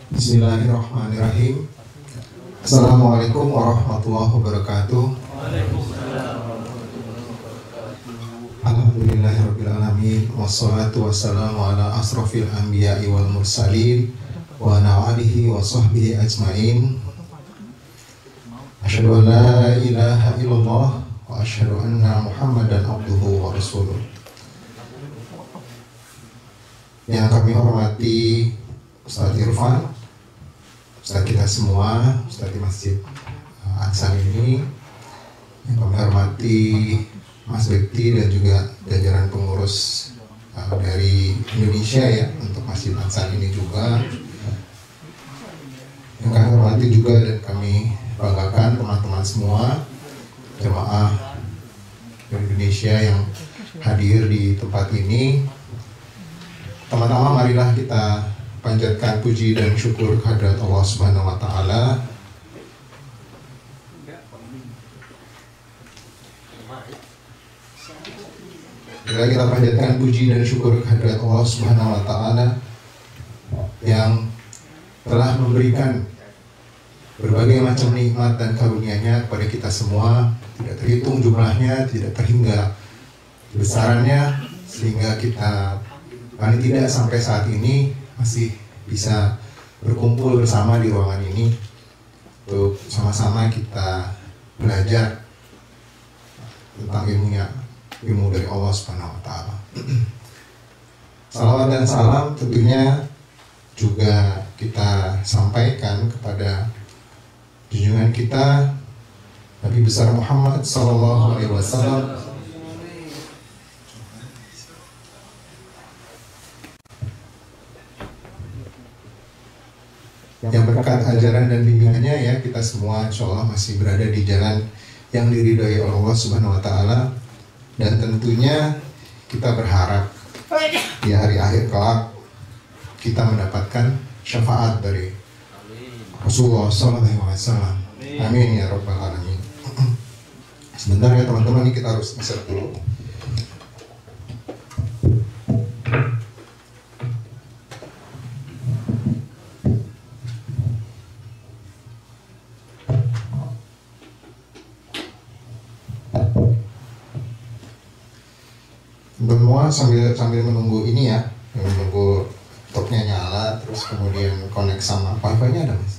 Bismillahirrahmanirrahim. Assalamualaikum warahmatullahi wabarakatuh. Alhamdulillahirrabbilalamin. Wassalatu wassalamu ala asrofil anbiya'i wal mursalin wa ala alihi wa sahbihi ajmain. Asyhadu an la ilaha illallah wa asyhadu anna muhammadan abduhu wa rasuluh. Yang kami hormati Ustaz Irfan, Ustaz kita semua, Ustaz di Masjid Ansan ini, yang kami hormati Mas Bekti dan juga jajaran pengurus dari Indonesia ya untuk Masjid Ansan ini juga, yang kami hormati juga dan kami banggakan teman-teman semua jemaah dari Indonesia yang hadir di tempat ini. Teman-teman, marilah kita panjatkan puji dan syukur kehadirat Allah Subhanahu wa taala. Marilah kita panjatkan puji dan syukur kehadirat Allah Subhanahu wa taala yang telah memberikan berbagai macam nikmat dan karunia-Nya kepada kita semua, tidak terhitung jumlahnya, tidak terhingga besarannya, sehingga kita paling tidak sampai saat ini masih bisa berkumpul bersama di ruangan ini untuk sama-sama kita belajar tentang ilmu dari Allah Subhanahu wa taala. Salawat dan salam tentunya juga kita sampaikan kepada junjungan kita Nabi besar Muhammad sallallahu alaihi wasallam, yang berkat ajaran dan bimbingannya ya kita semua insya Allah masih berada di jalan yang diridhoi oleh Allah Subhanahu wa taala, dan tentunya kita berharap di hari akhir kelak kita mendapatkan syafaat dari Rasulullah sallallahu alaihi wasallam. Amin ya rabbal alamin. Sebentar ya teman-teman, ini kita harus insert dulu. Semua sambil menunggu ini ya, menunggu topnya nyala, terus kemudian connect sama wifi-nya ada mas.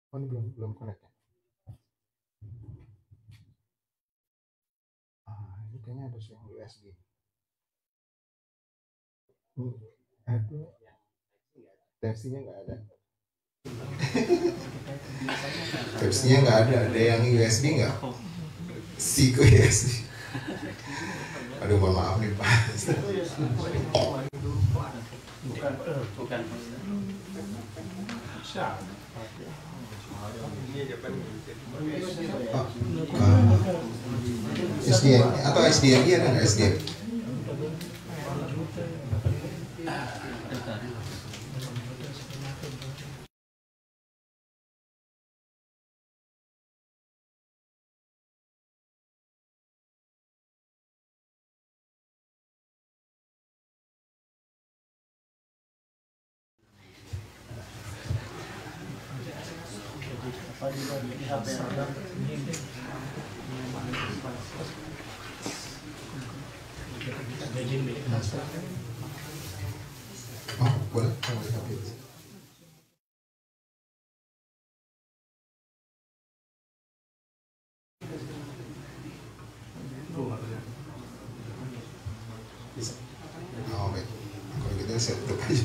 Oh, ini belum connect ya? Ini kayaknya harus yang USB. Ada versinya nggak ada. Versinya nggak ada yang USB nggak? Si USB. Aduh, mohon maaf nih Pak. Bukan. SDM atau SDMI ada nggak SDM? Oh, boleh. itu saya tutup aja.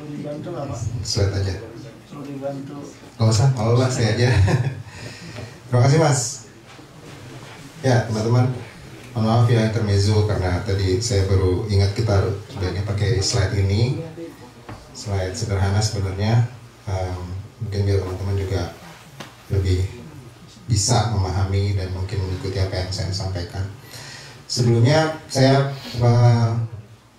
Dibantu nggak Pak? Sweat aja. Perlu dibantu. Nggak usah, kalau Mas saya aja. Terima kasih Mas. Ya teman-teman, mohon maaf ya intermezzo karena tadi saya baru ingat kita sebaiknya pakai slide ini. Slide sederhana sebenarnya, mungkin biar teman-teman juga lebih bisa memahami dan mungkin mengikuti apa yang saya sampaikan. Sebelumnya saya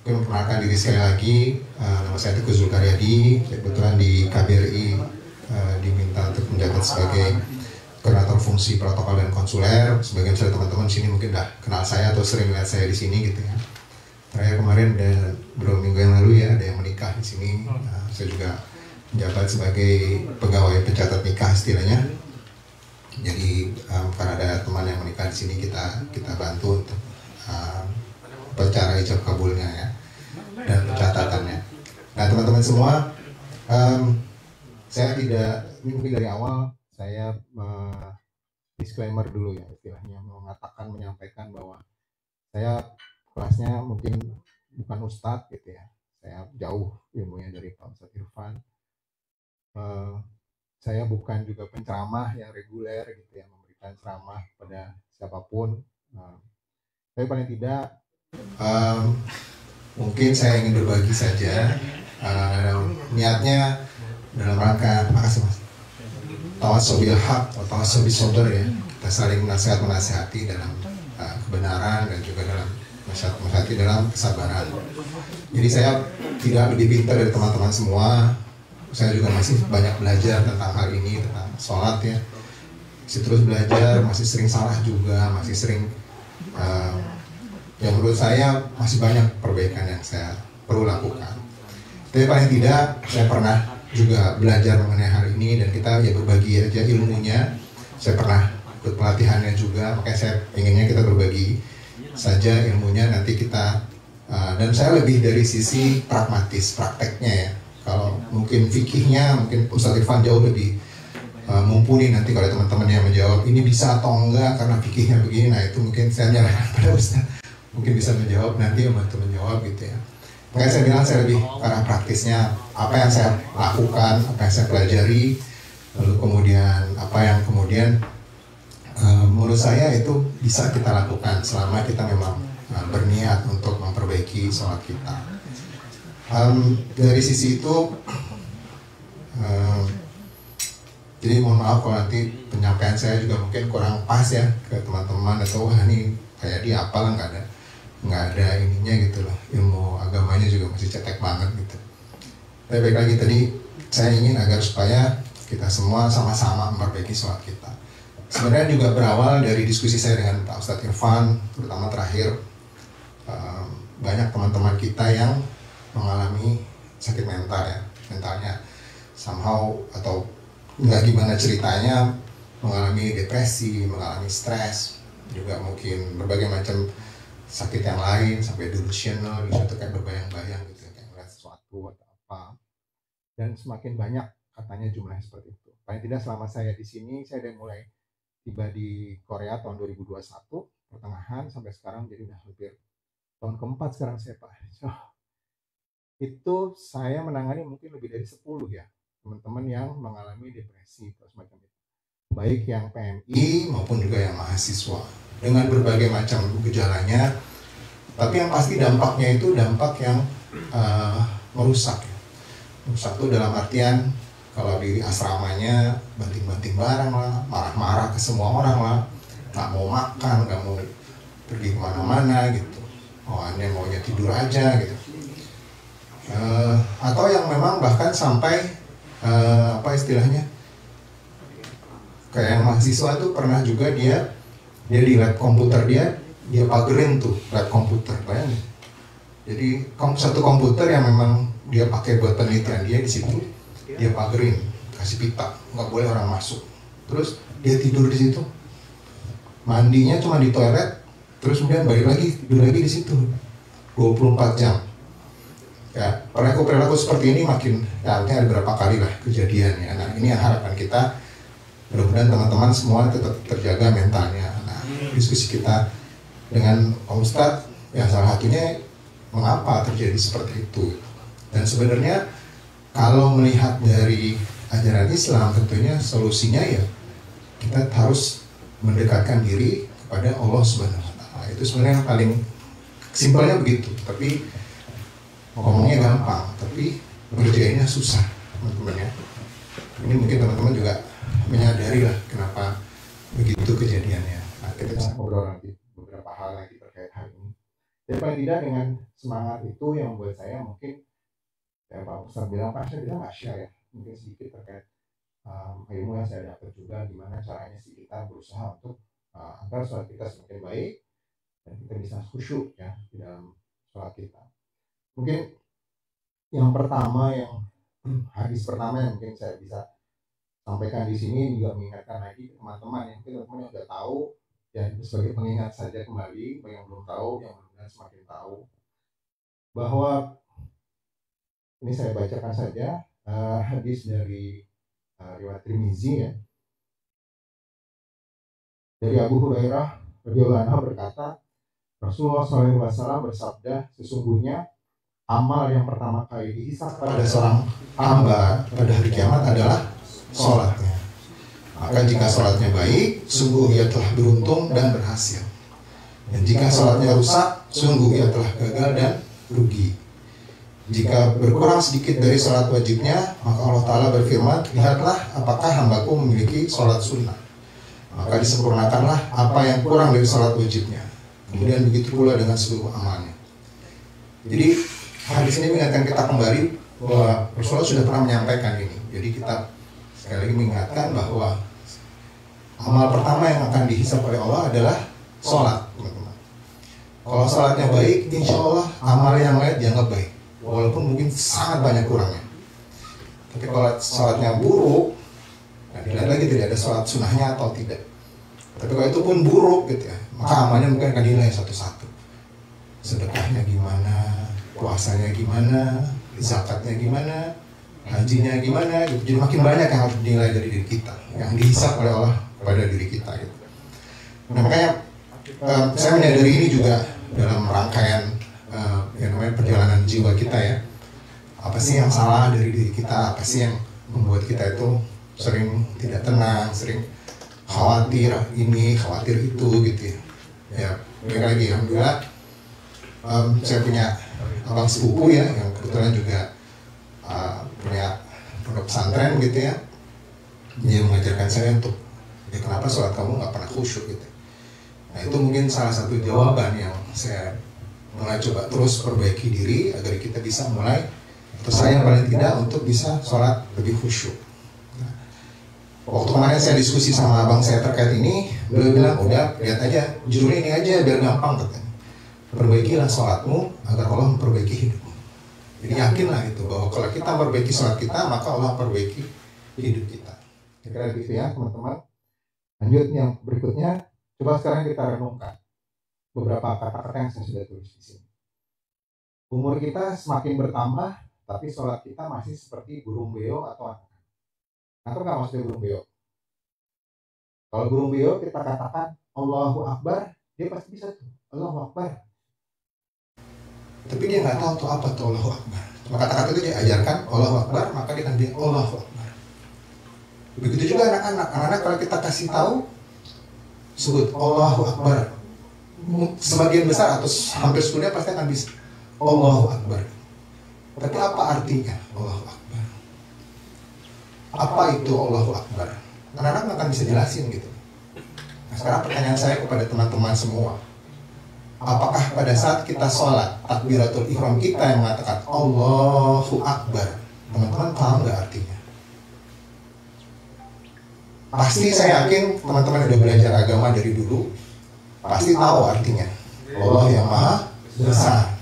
mungkin memperkenalkan diri sekali lagi. Nama saya Teguh Zulkaryadi, kebetulan di KBRI diminta untuk menjabat sebagai koordinator fungsi protokol dan konsuler. Sebagian besar teman-teman di sini mungkin udah kenal saya atau sering lihat saya di sini gitu ya. Terakhir kemarin beberapa minggu yang lalu ya ada yang menikah di sini. Saya juga menjabat sebagai pegawai pencatat nikah istilahnya. Jadi karena ada teman yang menikah di sini kita bantu untuk cara ijab kabulnya ya dan pencatatannya. Nah teman-teman semua, saya tidak, ini mungkin dari awal saya disclaimer dulu ya istilahnya, menyampaikan bahwa saya kelasnya mungkin bukan ustadz gitu ya, saya jauh ilmunya dari Pak Ustadz Irfan. Saya bukan juga penceramah yang reguler gitu ya, memberikan ceramah pada siapapun. Tapi paling tidak mungkin saya ingin berbagi saja, niatnya dalam rangka, makasih Mas, tawasobil haq atau tawasobil sober ya, kita saling menasihati dalam kebenaran dan juga dalam menasihati dalam kesabaran. Jadi saya tidak lebih pintar dari teman-teman semua. Saya juga masih banyak belajar tentang hal ini, tentang sholat ya. Masih terus belajar, masih sering salah juga, masih sering yang menurut saya masih banyak perbaikan yang saya perlu lakukan. Tapi paling tidak saya pernah juga belajar mengenai hal ini dan kita ya berbagi aja ilmunya. Saya pernah ikut pelatihannya juga, makanya saya inginnya kita berbagi saja ilmunya. Nanti kita dan saya lebih dari sisi pragmatis, prakteknya ya. Kalau mungkin fikihnya, mungkin Ustadz Irfan jauh lebih mumpuni. Nanti kalau teman-teman yang menjawab ini bisa atau enggak karena fikihnya begini, nah itu mungkin saya nyerahkan pada Ustadz. Mungkin bisa menjawab, nanti membantu menjawab gitu ya. Makanya saya bilang saya lebih karena praktisnya, apa yang saya lakukan, apa yang saya pelajari, lalu kemudian apa yang kemudian menurut saya itu bisa kita lakukan selama kita memang berniat untuk memperbaiki sholat kita. Dari sisi itu, jadi mohon maaf kalau nanti penyampaian saya juga mungkin kurang pas ya ke teman-teman, atau wah ini kayak dia apalah, nggak ada ininya gitu loh, ilmu agamanya juga masih cetek banget gitu. Tapi baik lagi tadi saya ingin agar supaya kita semua sama-sama memperbaiki sholat kita. Sebenarnya juga berawal dari diskusi saya dengan Pak Ustadz Irfan, terutama terakhir banyak teman-teman kita yang mengalami sakit mental ya, mentalnya somehow atau nggak gimana ceritanya, mengalami depresi, mengalami stres, juga mungkin berbagai macam sakit yang lain, sampai delusional gitu, kayak berbayang-bayang gitu, kayak ngeliat sesuatu atau apa. Dan semakin banyak katanya jumlahnya seperti itu. Paling tidak selama saya di sini, saya udah mulai tiba di Korea tahun 2021 pertengahan sampai sekarang, jadi udah hampir tahun keempat sekarang saya Pak. So, itu saya menangani mungkin lebih dari 10 ya teman-teman yang mengalami depresi atau semacam itu. baik yang PMI maupun juga yang mahasiswa, dengan berbagai macam gejalanya. Tapi yang pasti dampaknya itu dampak yang merusak. Merusak itu dalam artian kalau di asramanya banting-banting barang lah, marah-marah ke semua orang lah, nggak mau makan, nggak mau pergi kemana-mana gitu. Oh, aneh maunya tidur aja gitu. Atau yang memang bahkan sampai apa istilahnya, kayak yang mahasiswa tuh pernah juga dia di lab komputer dia pagerin tuh lab komputer, bayangin. Jadi satu komputer yang memang dia pakai buat penelitian dia di situ, dia pagerin, kasih pita, nggak boleh orang masuk. Terus dia tidur di situ, mandinya cuma di toilet, terus kemudian balik lagi tidur lagi di situ 24 jam. Ya, perilaku seperti ini makin, ya artinya ada berapa kali lah kejadiannya. Nah, ini yang harapan kita, mudah-mudahan teman-teman semua tetap terjaga mentalnya. Nah, diskusi kita dengan Pak Ustadz, ya salah satunya mengapa terjadi seperti itu. Dan sebenarnya kalau melihat dari ajaran Islam, tentunya solusinya ya kita harus mendekatkan diri kepada Allah Subhanahu wa Ta'ala. Itu sebenarnya yang paling simpelnya begitu. Tapi ngomongnya gampang, tapi ngerjainnya susah, teman-teman ya. Ini mungkin teman-teman juga menyadari lah kenapa begitu kejadiannya. Nah, kita bisa ngobrol nanti beberapa hal lagi terkait hal ini. Dan paling tidak dengan semangat itu yang membuat saya mungkin, ya Pak Ustadz bilang, Pak saya bilang nggak share ya, mungkin sedikit terkait ilmu yang saya dapat juga, gimana caranya sih kita berusaha untuk agar sholat kita semakin baik dan kita bisa khusyuk ya di dalam sholat kita. Mungkin yang pertama, yang hadis pertama yang mungkin saya bisa sampaikan di sini juga mengingatkan lagi ke teman-teman yang mungkin teman-teman yang sudah tahu, ya sebagai pengingat saja kembali, bagi yang belum tahu, yang benar-benar semakin tahu, bahwa ini saya bacakan saja hadis dari riwayat Tirmizi ya, dari Abu Hurairah radhiyallahu anhu berkata, Rasulullah SAW bersabda, sesungguhnya amal yang pertama kali dihisab pada seorang hamba pada hari kiamat adalah sholatnya. Maka jika sholatnya baik, sungguh ia telah beruntung dan berhasil. Dan jika sholatnya rusak, sungguh ia telah gagal dan rugi. Jika berkurang sedikit dari sholat wajibnya, maka Allah Ta'ala berfirman, lihatlah apakah hambaku memiliki sholat sunnah. Maka disempurnakanlah apa yang kurang dari sholat wajibnya. Kemudian begitu pula dengan seluruh amalnya. Jadi hadis ini mengingatkan kita kembali bahwa Rasulullah sudah pernah menyampaikan ini. Jadi kita sekali lagi mengingatkan bahwa amal pertama yang akan dihisab oleh Allah adalah sholat, teman-teman. Kalau sholatnya baik, insya Allah amal yang lain dianggap baik, walaupun mungkin sangat banyak kurangnya. Tapi kalau sholatnya buruk, nah dilihat lagi tidak ada sholat sunnahnya atau tidak. Tapi kalau itu pun buruk gitu ya, maka amalnya mungkin akan dinilai satu-satu. Sedekahnya gimana, puasanya gimana, zakatnya gimana, hajinya gimana gitu. Jadi makin banyak yang harus dinilai dari diri kita, yang dihisab oleh Allah kepada diri kita gitu. Nah makanya saya menyadari ini juga dalam rangkaian yang namanya perjalanan jiwa kita ya. Apa sih yang salah dari diri kita, apa sih yang membuat kita itu sering tidak tenang, sering khawatir ini, khawatir itu gitu ya. Ya, balik lagi alhamdulillah saya punya abang sepupu ya yang kebetulan juga punya pondok pesantren gitu ya. Dia mengajarkan saya untuk ya kenapa sholat kamu nggak pernah khusyuk gitu. Nah itu mungkin salah satu jawaban yang saya mulai coba terus perbaiki diri agar kita bisa mulai, atau saya paling tidak untuk bisa sholat lebih khusyuk. Nah, waktu kemarin saya diskusi sama abang saya terkait ini, beliau bilang udah lihat aja judulnya ini aja biar gampang katanya. Perbaikilah sholatmu agar Allah memperbaiki hidupmu. Jadi yakinlah itu bahwa kalau kita memperbaiki sholat kita, maka Allah memperbaiki hidup kita. Kira-kira gitu ya teman-teman. Lanjut yang berikutnya, coba sekarang kita renungkan beberapa kata-kata yang saya sudah tulis di sini. Umur kita semakin bertambah, tapi sholat kita masih seperti burung beo atau anak. Atau nggak maksudnya burung beo? Kalau burung beo kita katakan Allahu Akbar, dia pasti bisa tuh Allahu Akbar. Tapi dia nggak tahu tuh apa tuh Allahu Akbar. Cuma kata-kata itu dia ajarkan Allahu Akbar, maka dia akan bilang Allahu Akbar. Begitu juga anak-anak. Anak-anak kalau kita kasih tahu, sebut Allahu Akbar. Sebagian besar atau hampir semuanya pasti akan bisa Allahu Akbar. Tapi apa artinya Allahu Akbar? Apa itu Allahu Akbar? Anak-anak nggak akan bisa jelasin gitu. Nah, sekarang pertanyaan saya kepada teman-teman semua, apakah pada saat kita sholat takbiratul ihram kita yang mengatakan Allahu Akbar, teman-teman paham nggak artinya? Pasti saya yakin teman-teman udah belajar agama dari dulu, pasti tahu artinya Allah yang maha besar.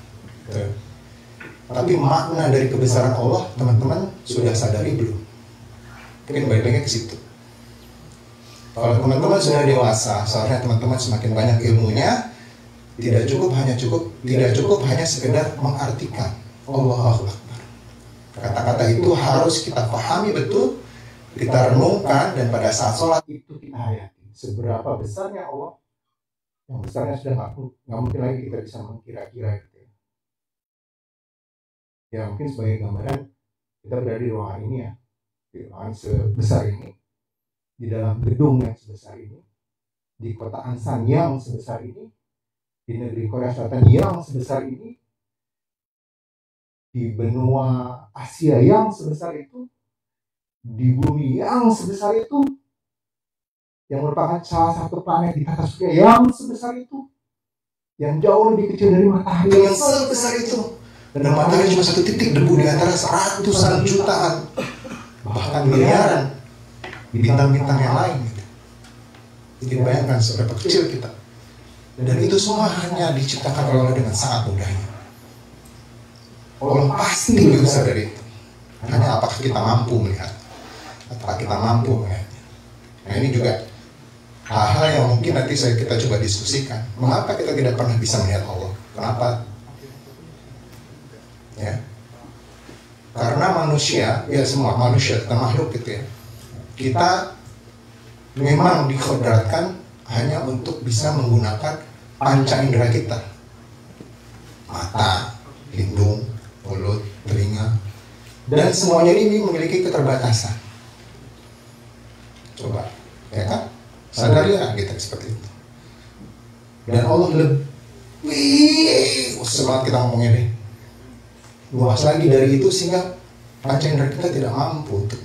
Tapi makna dari kebesaran Allah teman-teman sudah sadari belum? Mungkin balik-baliknya ke situ. Kalau teman-teman sudah dewasa, seharusnya teman-teman semakin banyak ilmunya. Tidak cukup hanya sekedar mengartikan Allahu Akbar. Kata-kata itu harus kita pahami betul, kita renungkan, dan pada saat sholat itu kita hayati. Seberapa besarnya Allah, yang besarnya sudah nggak mungkin lagi kita bisa mengkira-kira gitu. Ya mungkin sebagai gambaran, kita berada di ruangan ini ya, di ruangan sebesar ini, di dalam gedung yang sebesar ini, di kota Ansan yang sebesar ini, di negeri Korea Selatan yang sebesar ini, di benua Asia yang sebesar itu, di bumi yang sebesar itu, yang merupakan salah satu planet di tata surya yang sebesar itu, yang jauh lebih kecil dari matahari yang sebesar itu, dan matahari cuma satu titik debu di antara ratusan jutaan, bahkan miliaran di bintang-bintang yang lain. Jadi bayangkan seberapa kecil kita. Dan itu semua hanya diciptakan oleh Allah dengan sangat mudahnya. Allah pasti lebih besar dari itu. Hanya apakah kita mampu melihat, apakah kita mampu melihatnya. Nah ini juga hal-hal yang mungkin nanti kita coba diskusikan. Mengapa kita tidak pernah bisa melihat Allah? Kenapa? Ya, karena manusia, ya semua manusia, kita makhluk gitu ya, kita memang dikodratkan hanya untuk bisa menggunakan panca indera kita, mata, hidung, mulut, telinga, dan semuanya ini memiliki keterbatasan. Coba, ya kan? Sadarilah kita seperti itu. Dan Allah lebih semangat kita ngomongnya deh, luas lagi dari itu, sehingga panca indera kita tidak mampu untuk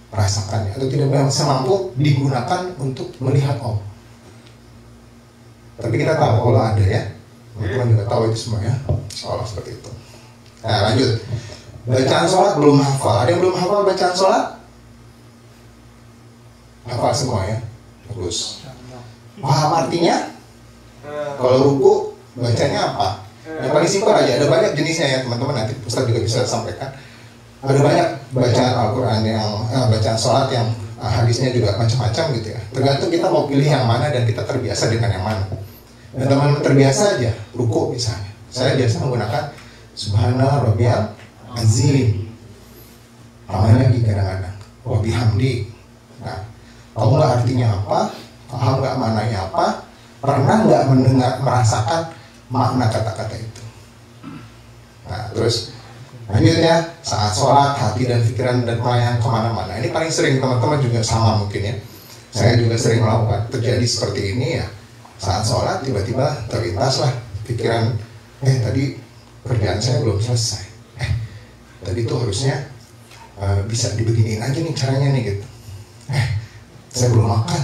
merasakannya, atau tidak mampu digunakan untuk melihat Allah. Tapi kita tahu Allah ada ya, teman-teman juga tahu itu semua ya, seolah seperti itu. Nah lanjut, bacaan sholat belum hafal. Ada yang belum hafal bacaan sholat? Hafal semua ya, bagus. Paham artinya? Kalau ruku bacanya apa? Yang paling simpel aja, ada banyak jenisnya ya teman-teman, nanti Ustaz juga bisa sampaikan. Ada banyak bacaan Al-Quran yang bacaan sholat yang hadisnya juga macam-macam gitu ya. Tergantung kita mau pilih yang mana dan kita terbiasa dengan yang mana. Dan teman-teman terbiasa aja, ruku misalnya. Saya biasa menggunakan Subhana Rabbiyal Azim. Namanya lagi kadang-kadang wa bihamdi. Nah, tahu nggak artinya apa? Paham nggak maknanya apa? Pernah nggak mendengar, merasakan makna kata-kata itu? Nah, terus lanjutnya, saat sholat, hati dan pikiran dan melayang kemana-mana. Ini paling sering teman-teman juga sama mungkin ya. Saya juga sering melakukan, terjadi seperti ini ya. Saat sholat tiba-tiba terlintaslah pikiran, tadi kerjaan saya belum selesai. Tadi tuh harusnya bisa dibeginiin aja nih caranya nih gitu. Saya belum makan.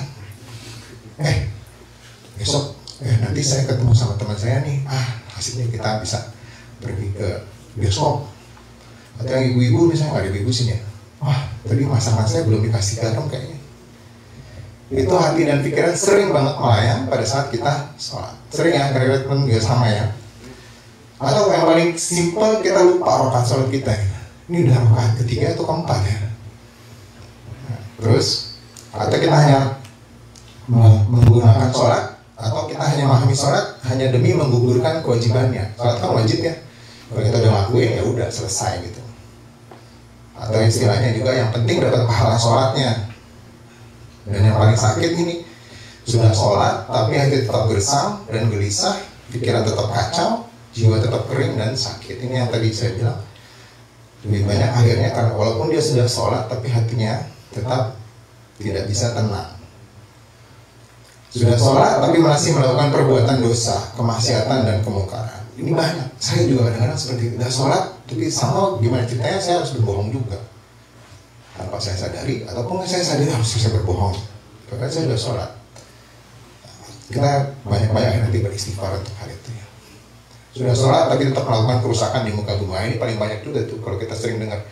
Besok nanti saya ketemu sama teman saya nih. Hasilnya kita bisa pergi ke bioskop. Atau yang ibu-ibu misalnya, nggak ada ibu sini ya. Tadi masakan saya belum dikasih garam kayaknya. Itu hati dan pikiran sering banget melayang pada saat kita sholat. Sering ya, kira-kira teman juga sama ya. Atau yang paling simpel, kita lupa rakaat sholat kita. Ini udah rakaat ketiga atau keempat ya. Terus, atau kita hanya menggunakan sholat, atau kita hanya memahami sholat hanya demi menggugurkan kewajibannya. Sholat kan wajib ya. Kalau kita udah lakuin ya udah selesai gitu. Atau istilahnya juga yang penting dapat pahala sholatnya. Dan yang paling sakit ini, sudah sholat tapi hati tetap gersam dan gelisah, pikiran tetap kacau, jiwa tetap kering dan sakit. Ini yang tadi saya bilang, lebih banyak akhirnya karena walaupun dia sudah sholat tapi hatinya tetap tidak bisa tenang. Sudah sholat tapi masih melakukan perbuatan dosa, kemaksiatan dan kemungkaran. Ini banyak. Saya juga kadang-kadang seperti itu. Udah sholat tapi sama gimana ceritanya saya harus berbohong juga. Tanpa saya sadari ataupun saya sadari harus saya berbohong. Karena saya sudah sholat. Kita banyak-banyak nanti beristighfar untuk hal itu ya. Sudah sholat tapi tetap melakukan kerusakan di muka bumi. Ini paling banyak juga tuh kalau kita sering dengar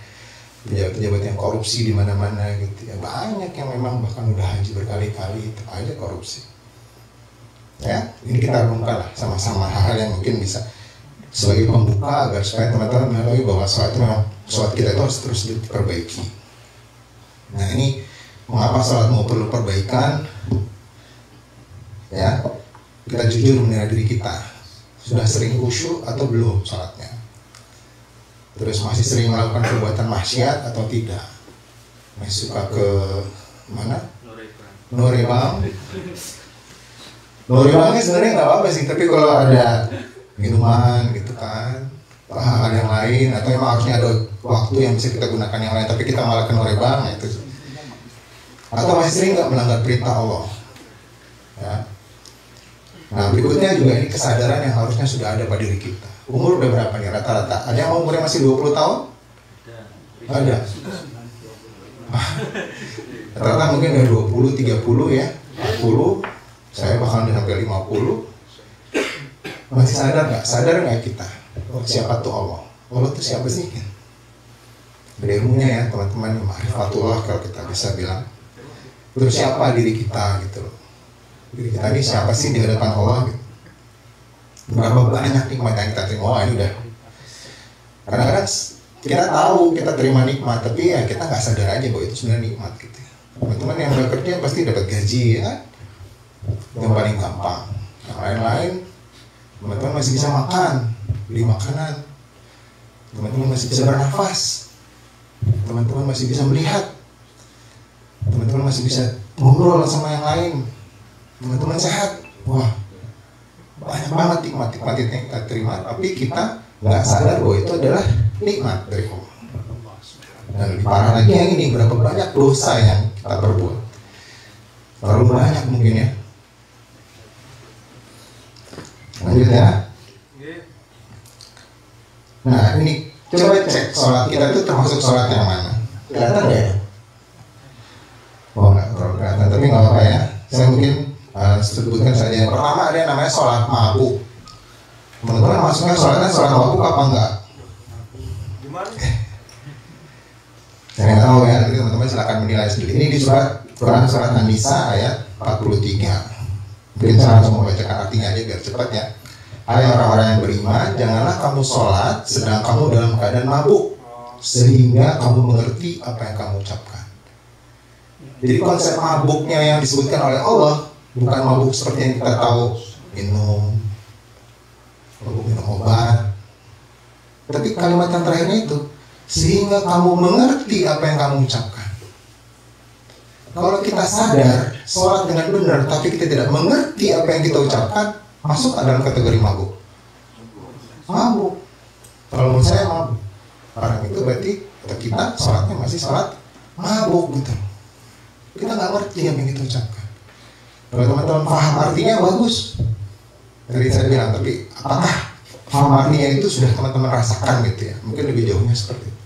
pejabat-pejabat yang korupsi di mana-mana gitu ya. Banyak yang memang bahkan udah haji berkali-kali tetap aja korupsi. Ya, ini kita renungkan lah sama-sama hal-hal yang mungkin bisa sebagai pembuka agar supaya teman-teman mengetahui bahwa sholat kita itu harus terus diperbaiki. Nah ini mengapa sholatmu perlu perbaikan? Ya, kita jujur menilai diri kita. Sudah sering khusyuk atau belum sholatnya? Terus masih sering melakukan perbuatan maksiat atau tidak? Masih suka ke mana? Norebang. Norebangnya sebenarnya nggak apa-apa sih, tapi kalau ada minuman gitu kan, hal yang lain, atau emang harusnya ada waktu yang bisa kita gunakan yang lain, tapi kita malah ke Norebang itu. Atau masih sering nggak melanggar perintah Allah? Ya. Nah berikutnya juga ini kesadaran yang harusnya sudah ada pada diri kita. Umur udah berapa nih rata-rata? Ada yang umurnya masih 20 tahun? Ada. Rata-rata mungkin udah 20, 30 ya, 40. Saya bahkan udah sampai 50. Masih sadar nggak? Sadar nggak kita? Oh, siapa tuh Allah? Allah tuh siapa sih? Ada ilmunya ya teman-teman, ma'rifatullah kalau kita bisa bilang. Terus siapa diri kita gitu loh? Diri kita ini siapa sih di hadapan Allah gitu? Berapa banyak nikmat yang kita terima? Oh ini udah. Kadang-kadang kita tahu kita terima nikmat, tapi ya kita nggak sadar aja bahwa itu sebenarnya nikmat gitu. Teman-teman yang bekerja pasti dapat gaji ya, yang paling gampang. Yang lain-lain, teman-teman masih bisa makan, beli makanan, teman-teman masih bisa bernafas, teman-teman masih bisa melihat, teman-teman masih bisa ngobrol sama yang lain, teman-teman sehat. Wah, banyak banget nikmat-nikmat yang kita terima, tapi kita nggak sadar bahwa itu adalah nikmat dari Allah. Dan lebih parah lagi yang ini, berapa banyak dosa yang kita perbuat. Terlalu banyak mungkin ya. Lanjut ya. Nah ini coba cek sholat kita itu termasuk sholat yang mana? Kelihatan nggak ya? Oh nggak terlalu kelihatan, tapi nggak apa-apa ya. Saya mungkin sebutkan saja. Yang pertama ada yang namanya sholat mabuk. Teman-teman masuknya sholatnya sholat mabuk apa enggak? Saya nggak tahu ya, nanti teman-teman silakan menilai sendiri. Ini di Quran surat An-Nisa ayat 43. Mungkin saya langsung membacakan artinya aja biar cepat ya. Hai orang-orang yang beriman, janganlah kamu sholat sedang kamu dalam keadaan mabuk, sehingga kamu mengerti apa yang kamu ucapkan. Jadi konsep mabuknya yang disebutkan oleh Allah bukan mabuk seperti yang kita tahu, mabuk minum obat. Tapi kalimat yang terakhirnya itu, sehingga kamu mengerti apa yang kamu ucapkan. Kalau kita sadar sholat dengan benar, tapi kita tidak mengerti apa yang kita ucapkan, masuk dalam kategori mabuk. Mabuk. Kalau menurut saya mabuk. Orang itu berarti kita sholatnya masih sholat mabuk gitu. Kita nggak ngerti apa yang kita ucapkan. Kalau teman-teman paham artinya bagus. Tadi saya bilang, tapi apakah paham artinya itu sudah teman-teman rasakan gitu ya? Mungkin lebih jauhnya seperti itu.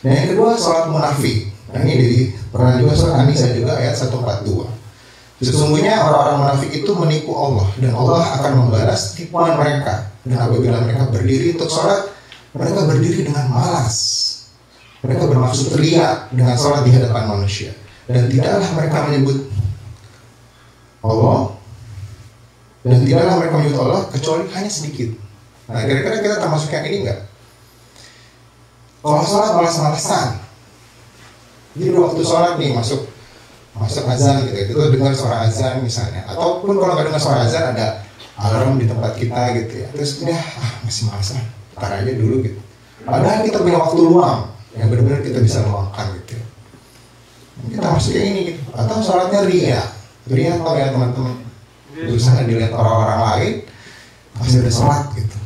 Dan yang kedua sholat munafik. Nah ini pernah juga surat An-Nisa juga ayat 142. Sesungguhnya orang-orang munafik itu menipu Allah dan Allah akan membalas tipuan mereka. Dan apabila mereka berdiri untuk sholat, mereka berdiri dengan malas. Mereka bermaksud ria dengan sholat di hadapan manusia. Dan tidaklah mereka menyebut Allah, dan tidaklah mereka menyebut Allah kecuali hanya sedikit. Nah kira-kira kita termasuk yang ini enggak? Kalau sholat malas-malasan. Jadi waktu sholat nih masuk azan gitu, kita dengar suara azan misalnya, ataupun kalau nggak dengar suara azan ada alarm di tempat kita gitu ya, terus udah masih malasan, tar aja dulu gitu. Padahal kita punya waktu luang yang benar-benar kita bisa luangkan gitu. Kita masuk yang ini gitu, atau sholatnya ria atau ya teman-teman berusaha dilihat orang-orang lain masih udah sholat gitu.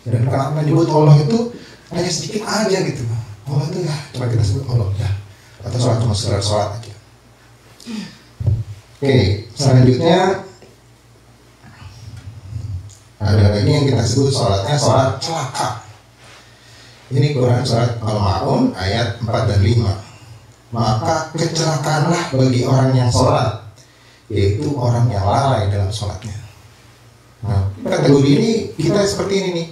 Dan kenapa nyebut Allah itu hanya sedikit aja gitu. Allah itu ya cuma kita sebut Allah ya, atau sholat cuma sekedar sholat aja. Oke, selanjutnya ada lagi yang kita sebut sholatnya sholat celaka. Ini Quran surat Al-Ma'un ayat 4 dan 5. Maka kecelakaanlah bagi orang yang sholat, yaitu orang yang lalai dalam sholatnya. Nah, kategori ini kita seperti ini nih.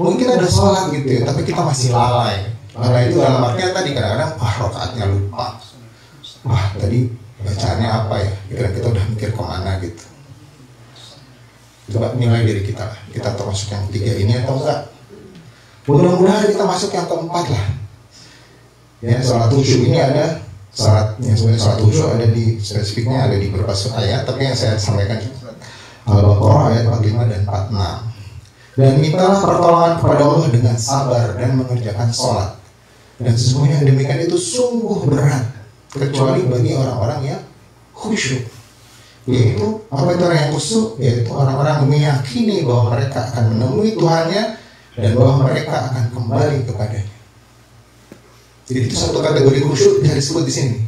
Mungkin kita udah sholat gitu ya, tapi kita masih lalai. Lalai itu dalam artinya tadi kadang-kadang rakaatnya lupa. Wah, tadi bacaannya apa ya? Kira kita udah mikir kemana gitu. Coba nilai diri kita. Kita termasuk yang ketiga ini atau enggak? Mudah-mudahan kita masuk yang keempat lah. Ya, sholat khusyuk ini ada syaratnya. Sebenarnya sholat khusyuk ada di spesifiknya ada di beberapa ayat, tapi yang saya sampaikan Al-Baqarah ayat 45 dan 46. Dan mintalah pertolongan kepada Allah dengan sabar dan mengerjakan sholat. Dan sesungguhnya yang demikian itu sungguh berat, kecuali bagi orang-orang yang khusyuk. Yaitu apa itu orang yang khusyuk? Yaitu orang-orang yang meyakini bahwa mereka akan menemui Tuhannya dan bahwa mereka akan kembali kepadanya. Jadi itu satu kategori khusyuk yang disebut di sini.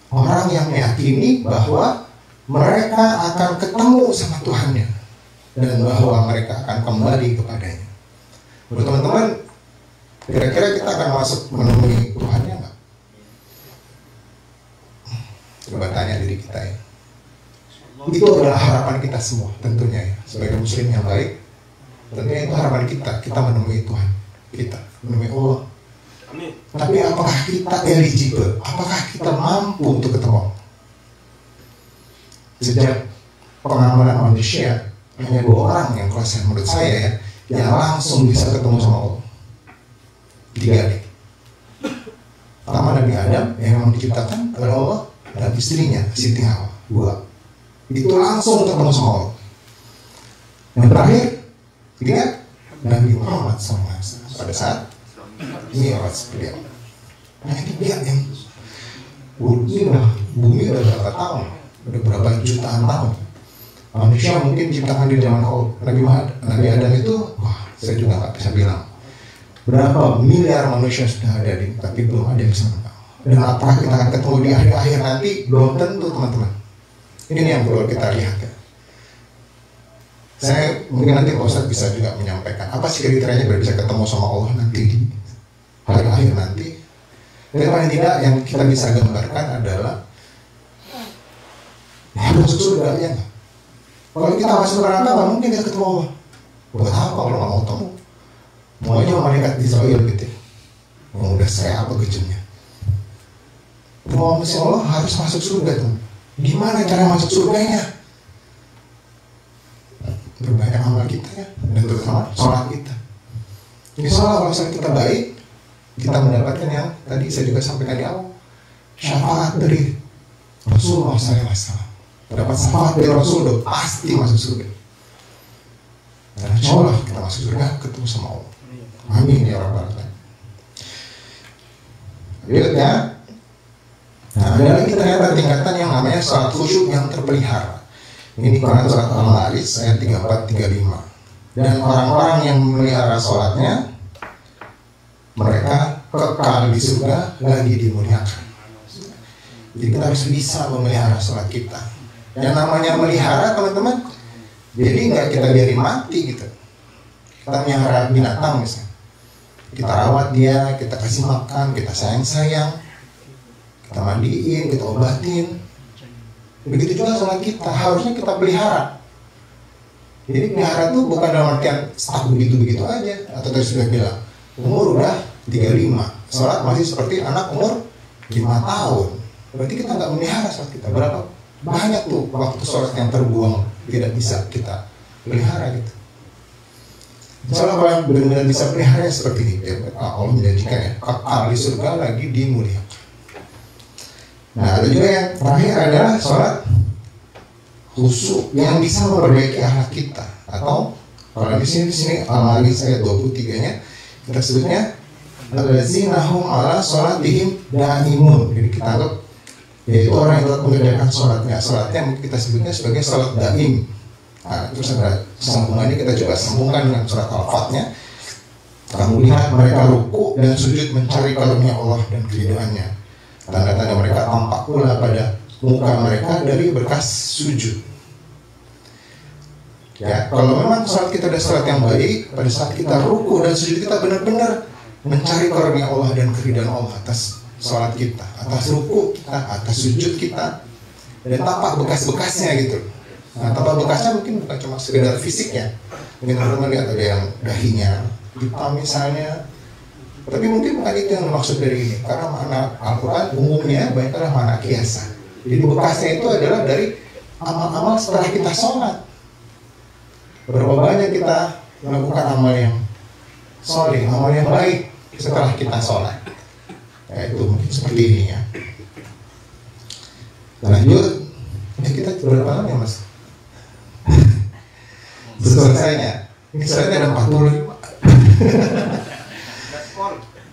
Orang yang meyakini bahwa mereka akan ketemu sama Tuhannya dan bahwa mereka akan kembali kepadanya. Buat teman-teman, kira-kira kita akan masuk menemui Tuhannya nggak? Coba tanya diri kita ya. Itu adalah harapan kita semua tentunya ya. Sebagai muslim yang baik, tentunya itu harapan kita menemui Tuhan kita, menemui Allah. Amin. Tapi apakah kita eligible? Apakah kita mampu untuk ketemu? Sejak pengalaman manusia, hanya 2 orang yang kuasa menurut saya ya, yang langsung bisa ketemu sama Allah. 3 nih. Pertama Nabi Adam yang memang diciptakan oleh Allah dan istrinya Siti Hawa. 2. Itu langsung ketemu sama Allah. Yang terakhir, 3, Nabi Muhammad SAW pada saat ini orang beliau. Hanya 3 yang bumi udah berapa tahun, udah berapa jutaan tahun. Manusia mungkin diciptakan di zaman Nabi Adam itu, wah, saya juga nggak bisa bilang berapa miliar manusia sudah ada di, tapi belum ada yang bisa mengenal. Dan apakah kita akan ketemu di akhir-akhir nanti? Belum tentu, teman-teman. Ini yang perlu kita lihat ya. Saya mungkin nanti Pak Ustadz bisa juga menyampaikan apa sih kriterianya biar bisa ketemu sama Allah nanti di hari akhir nanti. Tapi paling tidak yang kita bisa gambarkan adalah masuk surga ya nggak? Kalau kita masuk neraka nggak mungkin kita ketemu Allah. Buat apa kalau nggak mau ketemu? Mau aja malaikat di Israel gitu ya. Mau udah saya apa kejamnya? Mau masuk Allah harus masuk surga tuh. Gimana cara masuk surganya? Berbanyak amal kita ya, dan terutama sholat kita. Insya Allah kalau sholat kita baik, kita mendapatkan yang tadi saya juga sampaikan di awal, syafaat dari Rasulullah SAW. Dapat syafaat dari Rasul udah pasti masuk surga. Dan insya Allah kita masuk surga ketemu sama Allah. Amin ya rabbal alamin. Lihat ya. Nah, ada lagi ternyata tingkatan yang namanya sholat khusyuk yang terpelihara. Ini Quran surat Al-Ma'arij ayat 34-35. Dan orang-orang yang memelihara sholatnya, mereka kekal di surga lagi dimuliakan. Jadi kita harus bisa memelihara sholat kita. Yang namanya melihara, teman-teman, jadi nggak kita biarin mati gitu. Kita melihara binatang misalnya, kita rawat dia, kita kasih makan, kita sayang-sayang, kita mandiin, kita obatin. Begitu juga sholat kita, harusnya kita pelihara. Jadi pelihara itu bukan dalam artian stuck begitu-begitu aja. Atau tadi sudah bilang, umur udah 35, sholat masih seperti anak umur 5 tahun. Berarti kita nggak melihara sholat kita. Berapa banyak tuh waktu sholat yang terbuang, tidak bisa kita pelihara gitu. Insya kalau yang benar-benar bisa pelihara seperti ini, ya, Allah menjanjikan ya, kekal di surga lagi dimuliakan. Nah, ada juga yang terakhir adalah sholat khusyuk yang bisa memperbaiki akhlak kita. Atau kalau di sini Al-Ma'arij ayat 23-nya kita sebutnya allazina hum ala sholatihim daimun. Jadi kita anggap yaitu orang yang tetap mengerjakan sholatnya. Sholatnya kita sebutnya sebagai sholat daim. Nah, terus ada sambungannya, kita coba sambungkan dengan surat Al-Fatihah. Kamu lihat mereka ruku dan sujud mencari karunia Allah dan keridhaannya. Tanda-tanda mereka tampak pula pada muka mereka dari bekas sujud. Ya, kalau memang saat kita ada salat yang baik, pada saat kita ruku dan sujud kita benar-benar mencari karunia Allah dan keridhaan Allah atas salat kita, atas ruku kita, atas sujud kita, dan tampak bekas-bekasnya gitu. Nah, tampak bekasnya mungkin bukan cuma sekedar fisiknya, mungkin teman-teman lihat ada yang dahinya hitam misalnya, tapi mungkin bukan itu yang dimaksud dari ini, karena makna Al-Quran umumnya banyak adalah makna kiasan. Jadi bekasnya itu adalah dari amal-amal setelah kita sholat. Berapa banyak kita melakukan amal yang soleh, amal yang baik setelah kita sholat. Ya, itu mungkin seperti ini ya. Lanjut, ya kita berapa lama ya mas? Selesainya, ini selesainya ada 45.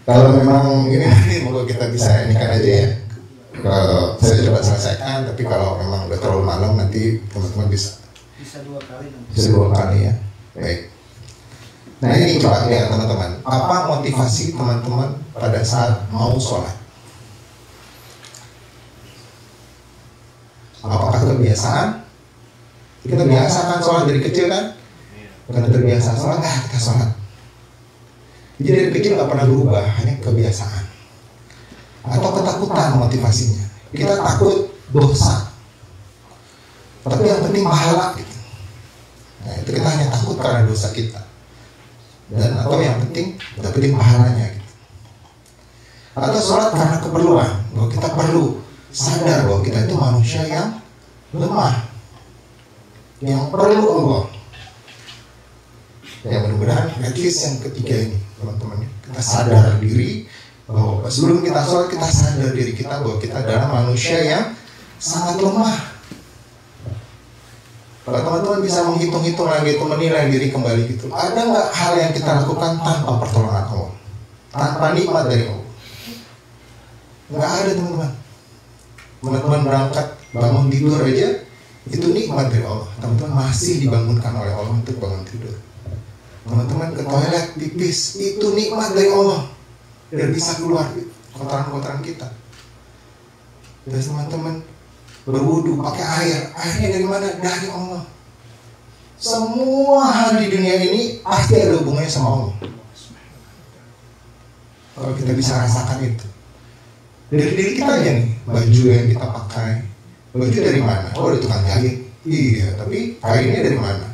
Kalau memang ini moga kita bisa ini kan aja ya. Kalau saya coba selesaikan, tapi kalau memang udah terlalu malam nanti teman-teman bisa Bisa 2 kali nanti. Bisa 2 kali ya. Baik. Nah ini coba lihat teman-teman, apa motivasi teman-teman pada saat mau sholat? Apakah kebiasaan? Kita biasakan sholat dari kecil kan? Karena terbiasa sholat, kita sholat. Jadi dari kecil nggak pernah berubah, hanya kebiasaan. Atau ketakutan motivasinya. Kita takut dosa. Tapi yang penting pahala gitu. Nah, itu kita hanya takut karena dosa kita. Dan atau yang penting dapetin pahalanya gitu. Atau sholat karena keperluan, bahwa kita perlu sadar bahwa kita itu manusia yang lemah, yang perlu Allah. Ya mudah-mudahan at least yang ketiga ini teman-teman, kita sadar diri bahwa sebelum kita sholat kita sadar diri kita bahwa kita adalah manusia yang sangat lemah. Kalau teman-teman bisa menghitung-hitung lagi itu, menilai diri kembali gitu, ada nggak hal yang kita lakukan tanpa pertolongan Allah, tanpa nikmat dari Allah? Nggak ada teman-teman. Teman-teman berangkat bangun tidur aja itu nikmat dari Allah. Teman-teman masih dibangunkan oleh Allah untuk bangun tidur. Teman-teman ke toilet pipis itu nikmat dari Allah dan bisa keluar kotoran-kotoran kita. Terus teman-teman berwudu pakai air, airnya dari mana? Dari Allah. Semua hal di dunia ini pasti ada hubungannya sama Allah. Kalau kita bisa rasakan itu dari diri kita aja nih, baju yang kita pakai, baju dari mana? Oh dari tukang jahit. Iya, tapi kainnya dari mana?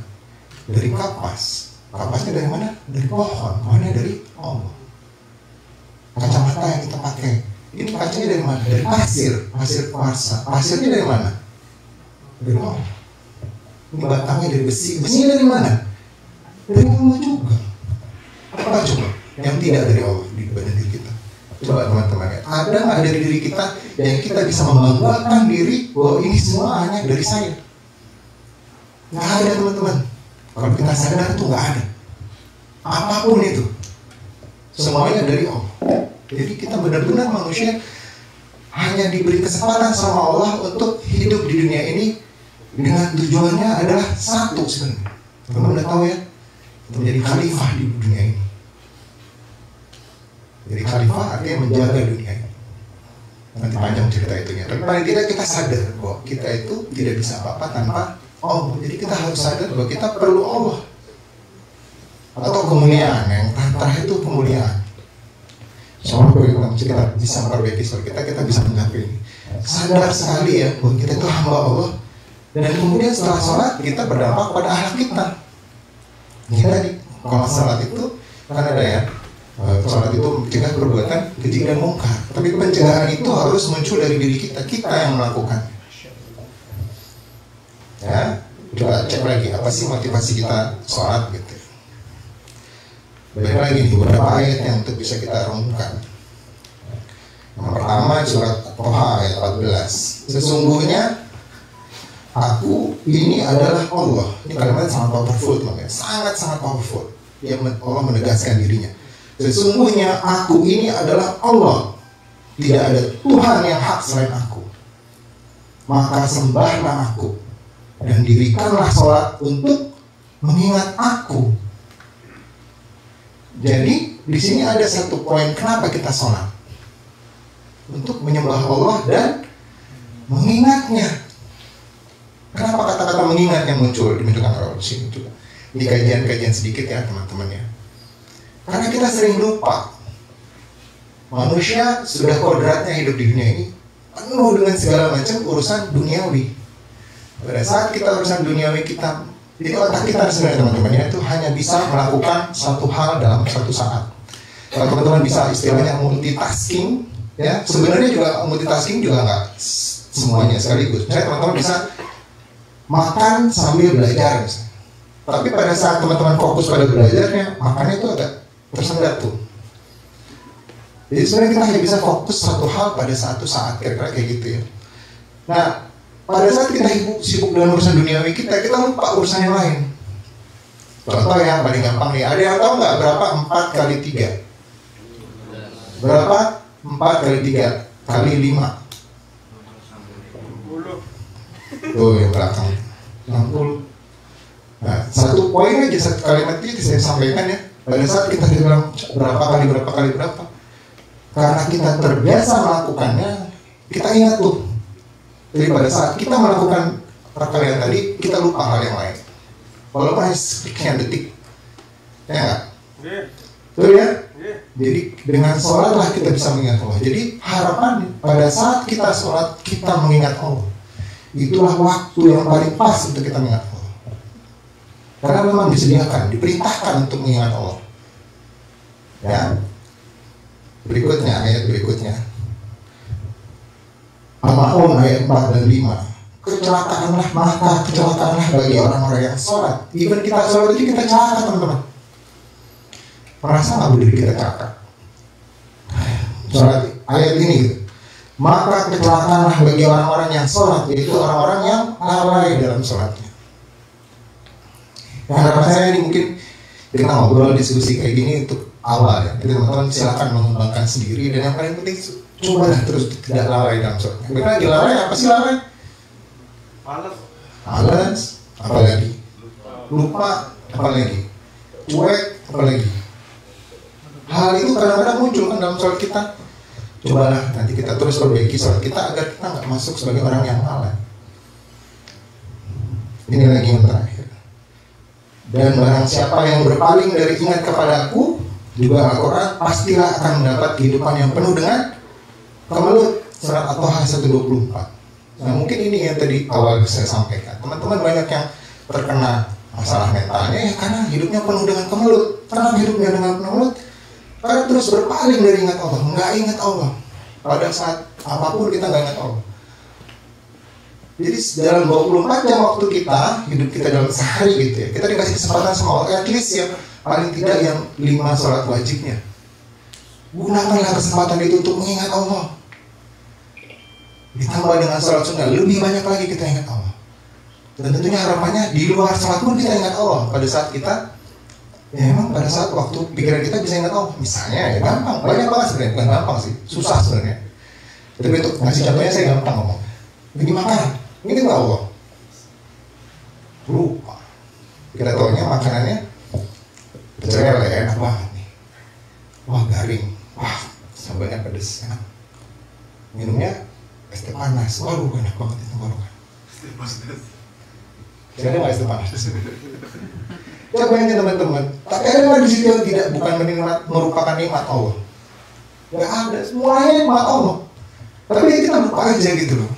Dari kapas. Kapasnya dari mana? Dari pohon. Mana? Dari Allah. Kacamata yang kita pakai, ini kacanya dari mana? Dari pasir, pasir kuarsa. Pasirnya dari mana? Dari Allah. Ini batangnya dari besi. Besinya dari mana? Dari Allah juga. Apa coba yang tidak dari Allah di badan diri kita? Coba teman-teman ya, ada nggak dari diri kita yang kita bisa membanggakan diri bahwa ini semua hanya dari saya? Nggak ada teman-teman. Kalau kita sadar itu nggak ada. Apapun itu, semuanya dari Allah. Jadi kita benar-benar manusia hanya diberi kesempatan sama Allah untuk hidup di dunia ini dengan tujuannya adalah satu sebenarnya. Teman-teman udah tahu ya, untuk menjadi khalifah di dunia ini. Jadi khalifah artinya menjaga dunia ini. Nanti panjang cerita itunya. Tapi paling tidak kita sadar bahwa kita itu tidak bisa apa-apa tanpa Allah. Jadi kita harus sadar bahwa kita perlu Allah. Atau kemuliaan, yang terakhir itu kemuliaan. Soalnya kalau kita bisa memperbaiki soal kita bisa mencapai ini. Sadar sekali ya bahwa kita itu hamba Allah. Dan kemudian setelah sholat kita berdampak pada akhlak kita. Ini tadi kalau sholat itu kan ada ya, sholat itu mencegah perbuatan keji dan mungkar. Tapi pencegahan itu harus muncul dari diri kita yang melakukan. Ya, coba cek lagi apa sih motivasi kita sholat gitu. Baik lagi nih beberapa ayat yang untuk bisa kita renungkan. Yang pertama surat Toha ayat 14. Sesungguhnya aku ini adalah Allah. Ini kalimat sangat powerful teman-teman. Sangat powerful. Allah menegaskan dirinya. Sesungguhnya aku ini adalah Allah. Tidak ada Tuhan yang hak selain aku. Maka sembahlah aku dan dirikanlah sholat untuk mengingat aku. Jadi di sini ada satu poin kenapa kita sholat, untuk menyembah Allah dan mengingatnya. Kenapa kata-kata mengingat yang dimunculkan oleh sini juga di kajian-kajian sedikit ya teman-teman ya. Karena kita sering lupa manusia sudah kodratnya hidup di dunia ini penuh dengan segala macam urusan duniawi. Pada saat kita urusan duniawi kita, jadi otak kita sebenarnya teman-teman ya, itu hanya bisa melakukan satu hal dalam satu saat. Kalau teman-teman bisa istilahnya multitasking, ya sebenarnya juga multitasking juga nggak semuanya sekaligus. Misalnya teman-teman bisa makan sambil belajar misalnya. Tapi pada saat teman-teman fokus pada belajarnya, makannya itu agak tersendat tuh. Jadi sebenarnya kita hanya bisa fokus satu hal pada satu saat, kira-kira kayak gitu ya. Nah, pada saat kita sibuk dengan urusan duniawi kita lupa urusan yang lain. Contoh yang paling gampang nih, ada yang tahu nggak berapa 4 kali 3? Berapa 4 kali 3 kali 5? Tuh yang belakang 60. Nah, satu poin aja, satu kalimat itu saya sampaikan ya. Pada saat kita bilang berapa kali berapa, karena kita terbiasa melakukannya, kita ingat tuh. Jadi pada saat kita melakukan perkalian tadi, kita lupa hal yang lain. Walaupun hanya sekian detik, ya nggak? Betul ya? Jadi dengan sholatlah kita bisa mengingat Allah. Jadi harapan pada saat kita sholat, kita mengingat Allah. Itulah waktu yang paling pas untuk kita mengingat Allah. Karena memang disediakan, diperintahkan untuk mengingat Allah. Ya. Berikutnya, ayat berikutnya. Al-Ma'un ayat 4 dan 5. Maka kecelakaanlah bagi orang-orang yang sholat. Even kita sholat itu kita celaka teman-teman. Merasa nggak boleh kita celaka? Sholat ayat ini gitu. Maka kecelakaanlah bagi orang-orang yang sholat, yaitu orang-orang yang lalai dalam sholatnya. Nah, harapan saya ini mungkin kita ngobrol diskusi kayak gini untuk awal ya. Jadi teman-teman silakan mengembangkan sendiri, dan yang paling penting cobalah terus tidak lalai dalam sholat. Kita lagi lalai, apa sih lalai? Malas, apalagi lupa, apalagi cuek, apalagi hal itu kadang-kadang muncul kan dalam sholat kita. Cobalah nanti kita terus perbaiki sholat kita agar kita nggak masuk sebagai orang yang lalai. Ini lagi yang terakhir. Dan barang siapa yang berpaling dari ingat kepadaku, juga Al-Quran, pastilah akan mendapat kehidupan yang penuh dengan kemelut. Surat At-Taha 124. Nah mungkin ini yang tadi awal saya sampaikan. Teman-teman banyak yang terkena masalah mentalnya ya karena hidupnya penuh dengan kemelut. Kenapa hidupnya dengan kemelut? Karena terus berpaling dari ingat Allah, nggak ingat Allah. Pada saat apapun kita nggak ingat Allah. Jadi dalam 24 jam waktu kita, hidup kita dalam sehari gitu ya, kita dikasih kesempatan sama Allah, at least yang paling tidak yang 5 sholat wajibnya. Gunakanlah kesempatan itu untuk mengingat Allah. Ditambah dengan sholat sunnah, lebih banyak lagi kita ingat Allah. Dan tentunya harapannya di luar sholat pun kita ingat Allah. Pada saat kita, ya memang pada saat waktu pikiran kita bisa ingat Allah. Misalnya ya gampang, banyak banget sebenarnya, bukan gampang sih, susah sebenarnya. Tapi untuk ngasih contohnya saya gampang ngomong. Lagi makan, ini nggak Allah. Lupa. Kita taunya makanannya pecel lele enak banget nih. Wah garing, wah sambalnya pedes, enak. Minumnya es teh panas, waduh enak banget itu tenggorokan. Jadi nggak es teh panas. Cobain ya teman-teman. Tapi ada di situ yang tidak, bukan merupakan nikmat Allah. Nggak ada, semuanya nikmat Allah. Tapi kita lupa aja gitu loh.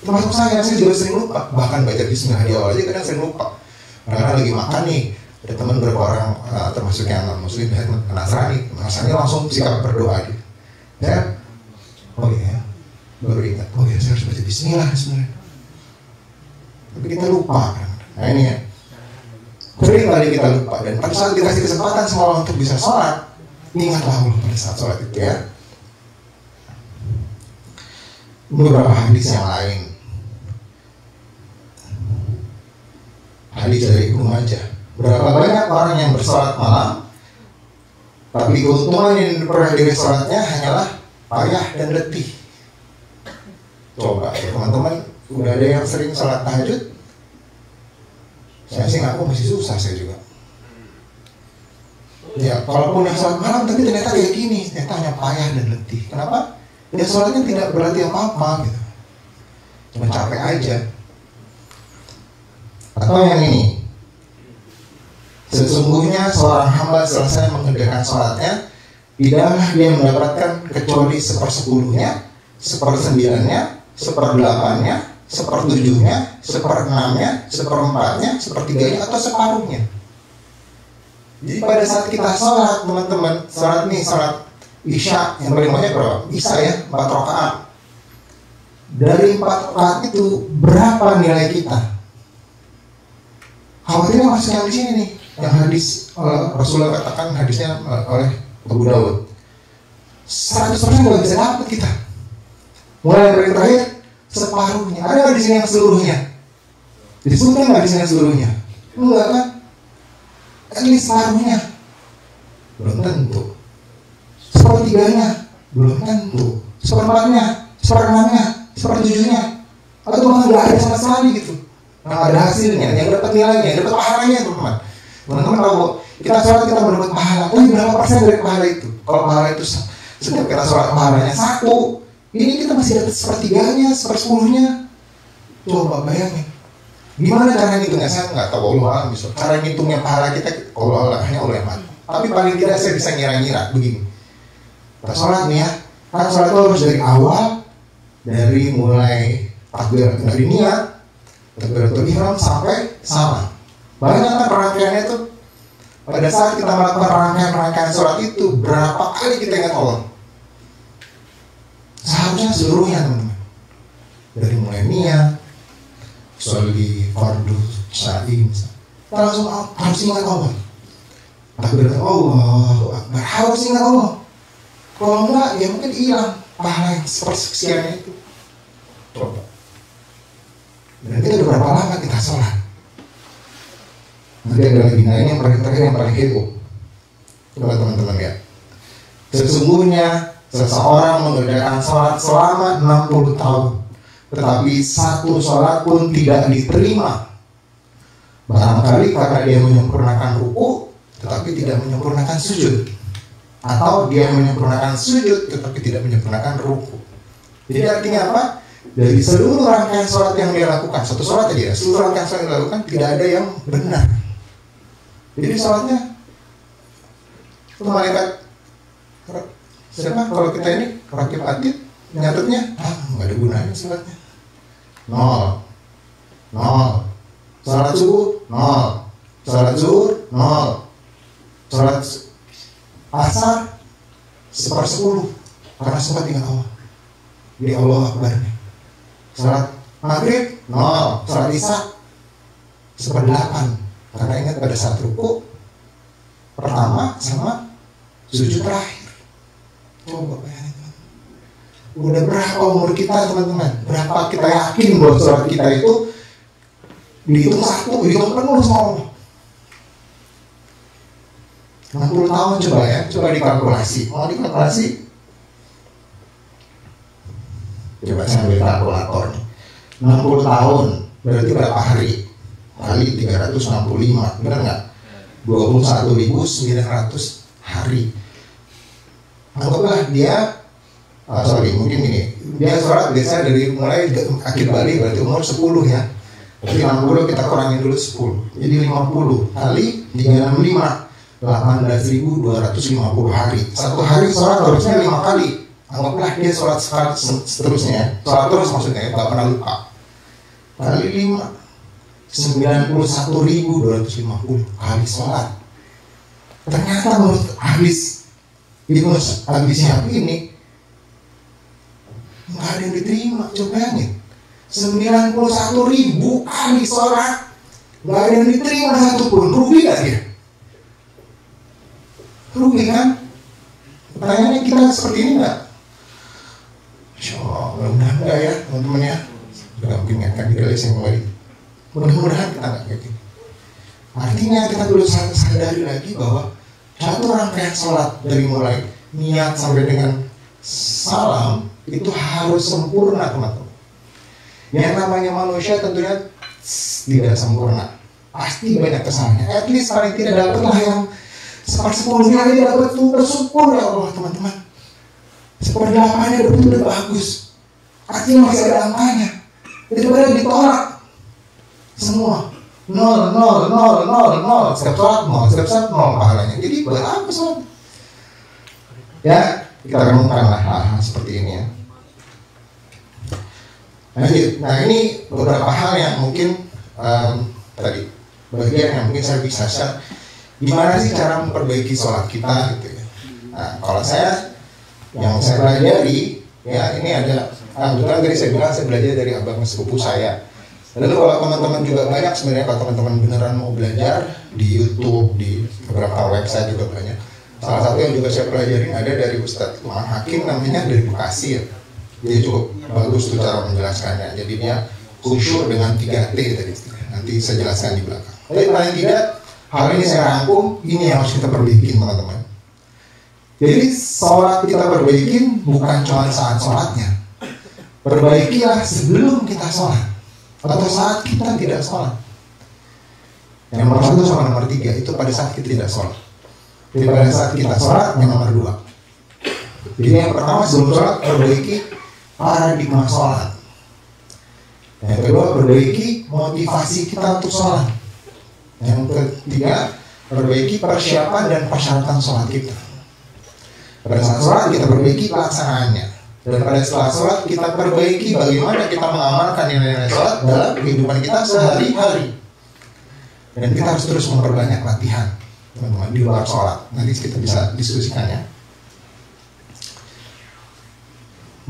Termasuk saya juga sering lupa. Bahkan baca bismillah di awal aja kadang sering lupa. Kadang lagi makan nih, ada teman beberapa orang termasuk yang non-muslim, Nasrani, langsung sikap berdoa gitu. Ya, oh iya, baru ingat, oh iya saya harus baca bismillah sebenarnya. Tapi kita lupa. Nah ini ya, sering kali kita lupa. Dan pada saat dikasih kesempatan sama Allah untuk bisa sholat, ingatlah Allah pada saat sholat itu ya. Beberapa hadis yang lain. Hadis dari Ibnu Majah. Berapa banyak orang yang bersolat malam, tapi keuntungan yang diperoleh dari sholatnya hanyalah payah dan letih. Coba ya teman-teman, udah ada yang sering sholat tahajud? Saya sih ngaku masih susah, saya juga. Ya, kalaupun yang sholat malam tapi ternyata kayak gini, ternyata hanya payah dan letih. Kenapa? Ya sholatnya tidak berarti apa-apa gitu. cuma capek aja. Atau yang ini, sesungguhnya seorang hamba selesai mengerjakan sholatnya, tidaklah dia mendapatkan kecuali 1/10-nya, 1/9-nya, 1/8-nya, 1/7-nya, 1/6-nya, 1/4-nya, 1/3-nya, atau separuhnya. Jadi pada saat kita sholat, teman-teman, sholat Isya, yang paling banyak berapa? Isya ya, 4 rakaat. Dari 4 rakaat itu berapa nilai kita? Khawatirnya masuk yang di sini nih, yang hadis Rasulullah katakan, hadisnya oleh Abu Dawud. 100% nggak bisa dapat kita. Mulai dari terakhir separuhnya. Ada nggak di sini yang seluruhnya? Disebutkan nggak di sini yang seluruhnya? Enggak kan? Ini separuhnya belum tentu. 1/3-nya belum tentu. 1/4-nya, 1/6-nya, 1/7-nya, atau malah nggak ada sama sekali gitu. Yang ada hasilnya, yang dapat nilainya, yang dapat pahalanya, teman-teman. Teman-teman tahu, kita sholat kita mendapat pahala. Tapi berapa persen dari pahala itu? Kalau pahala itu setiap kita sholat pahalanya 1, ini kita masih dapat 1/3-nya, 1/10-nya. Coba bayangin. Gimana cara ngitungnya? Saya nggak tahu, Allah alam bisa. Cara ngitungnya pahala kita, Allah hanya Allah yang tahu. Tapi paling tidak saya bisa ngira-ngira begini. Kita sholat nih ya, kan sholat itu harus dari awal, dari mulai takbir dari niat, takbiratul ihram sampai salam. Banyak kan rangkaiannya itu. Pada saat kita melakukan rangkaian sholat itu, berapa kali kita ingat Allah? Seharusnya seluruhnya, teman-teman. Dari mulai niat, sholli fardu sa'i, kita langsung harus ingat Allah. Takbiratul Allahu Akbar, harus ingat Allah. Kalau enggak, ya mungkin hilang pahala yang sepersekiannya itu. Coba. Dan itu udah berapa lama kita sholat? Nanti ada lagi, nah ini yang paling terakhir, yang paling heboh. Coba teman-teman ya. Sesungguhnya seseorang mengerjakan sholat selama 60 tahun, tetapi satu sholat pun tidak diterima. Barangkali karena dia menyempurnakan ruku, tetapi tidak menyempurnakan sujud, atau dia menyempurnakan sujud, tetapi tidak menyempurnakan ruku. Jadi artinya apa? Dari seluruh rangkaian sholat yang dia lakukan, satu sholat aja, seluruh rangkaian sholat yang dia lakukan tidak ada yang benar. Jadi sholatnya itu malaikat siapa? Kalau kita ini rakib atid nyatetnya, nggak ada gunanya sholatnya. 0. Sholat subuh 0. Sholat zuhur 0. Sholat asar 1/10 karena sempat ingat Allah. Jadi Allah Akbar. Sholat maghrib 0. Sholat isya 1/8 karena ingat pada saat ruku pertama sama sujud terakhir. Coba bayangin. Udah berapa umur kita, teman-teman? Berapa kita yakin bahwa sholat kita itu dihitung 1, dihitung penuh sama Allah? 60 tahun coba ya, coba dikalkulasi. Mau dikalkulasi? Coba saya ambil kalkulator nih. 60 tahun berarti berapa hari? Kali 365, benar nggak? 21.900 hari. Anggaplah dia, mungkin ini, dia sholat biasa dari mulai akhir balik berarti umur 10 ya. Berarti 60 kita kurangin dulu 10, jadi 50 kali 365, 18.250 hari. Satu hari sholat harusnya 5 kali. Anggaplah dia sholat seterusnya, sholat terus maksudnya, nggak pernah lupa. Kali 5, 91.250 kali sholat. Ternyata menurut hadis Syihab ini nggak ada yang diterima. Coba bayangin, 91.000 kali sholat nggak ada yang diterima satupun. Rugi nggak dia? Rugi kan? Pertanyaannya kita seperti ini nggak? Insya Allah, mudah-mudahan enggak ya teman-teman ya. Sudah mungkin akan dirilis yang kembali. Mudah-mudahan kita nggak kayak gini. Artinya kita perlu sadari lagi bahwa satu rangkaian sholat dari mulai niat sampai dengan salam itu harus sempurna, teman-teman. Yang namanya manusia tentunya tidak sempurna, pasti banyak kesalahannya. At least paling tidak dapatlah yang 1/10-nya aja dapat tuh bersyukur ya Allah, teman-teman. 1/8-nya dapat udah bagus. Artinya masih ada angkanya. Itu benar ditolak semua. Nol. Setiap sholat nol, setiap sholat nol pahalanya. Jadi buat apa sholat? Ya, kita renungkanlah hal-hal seperti ini ya. Nah ini beberapa hal yang mungkin tadi bagian yang mungkin saya bisa share. Gimana sih cara memperbaiki sholat kita gitu ya. Nah kalau yang saya pelajari ya ini ada kebetulan tadi saya bilang saya belajar dari abang sepupu saya. Lalu kalau teman-teman juga banyak sebenarnya, kalau teman-teman beneran mau belajar di YouTube, di beberapa website juga banyak. Salah satu yang juga saya pelajarin ada dari Ustadz Lukman Hakim, namanya dari Bekasi ya. Dia cukup bagus tuh cara menjelaskannya. Jadi dia khusyuk dengan 3T tadi. Nanti saya jelaskan di belakang. Tapi paling tidak hal ini saya rangkum, ini yang harus kita perbaikin teman-teman. Jadi sholat kita perbaikin bukan cuma saat sholatnya. Perbaikilah sebelum kita sholat atau saat kita tidak sholat. Yang nomor 1 sama nomor 3 itu pada saat kita tidak sholat. Jadi pada saat kita sholat yang nomor 2. Jadi yang pertama sebelum sholat perbaiki paradigma sholat. Yang kedua perbaiki motivasi kita untuk sholat. Yang ketiga perbaiki persiapan dan persyaratan sholat kita. Pada saat sholat kita perbaiki pelaksanaannya. Dan pada setelah sholat kita perbaiki bagaimana kita mengamalkan nilai-nilai sholat dalam kehidupan kita sehari-hari. Dan kita harus terus memperbanyak latihan teman-teman di luar sholat. Nanti kita bisa diskusikan ya.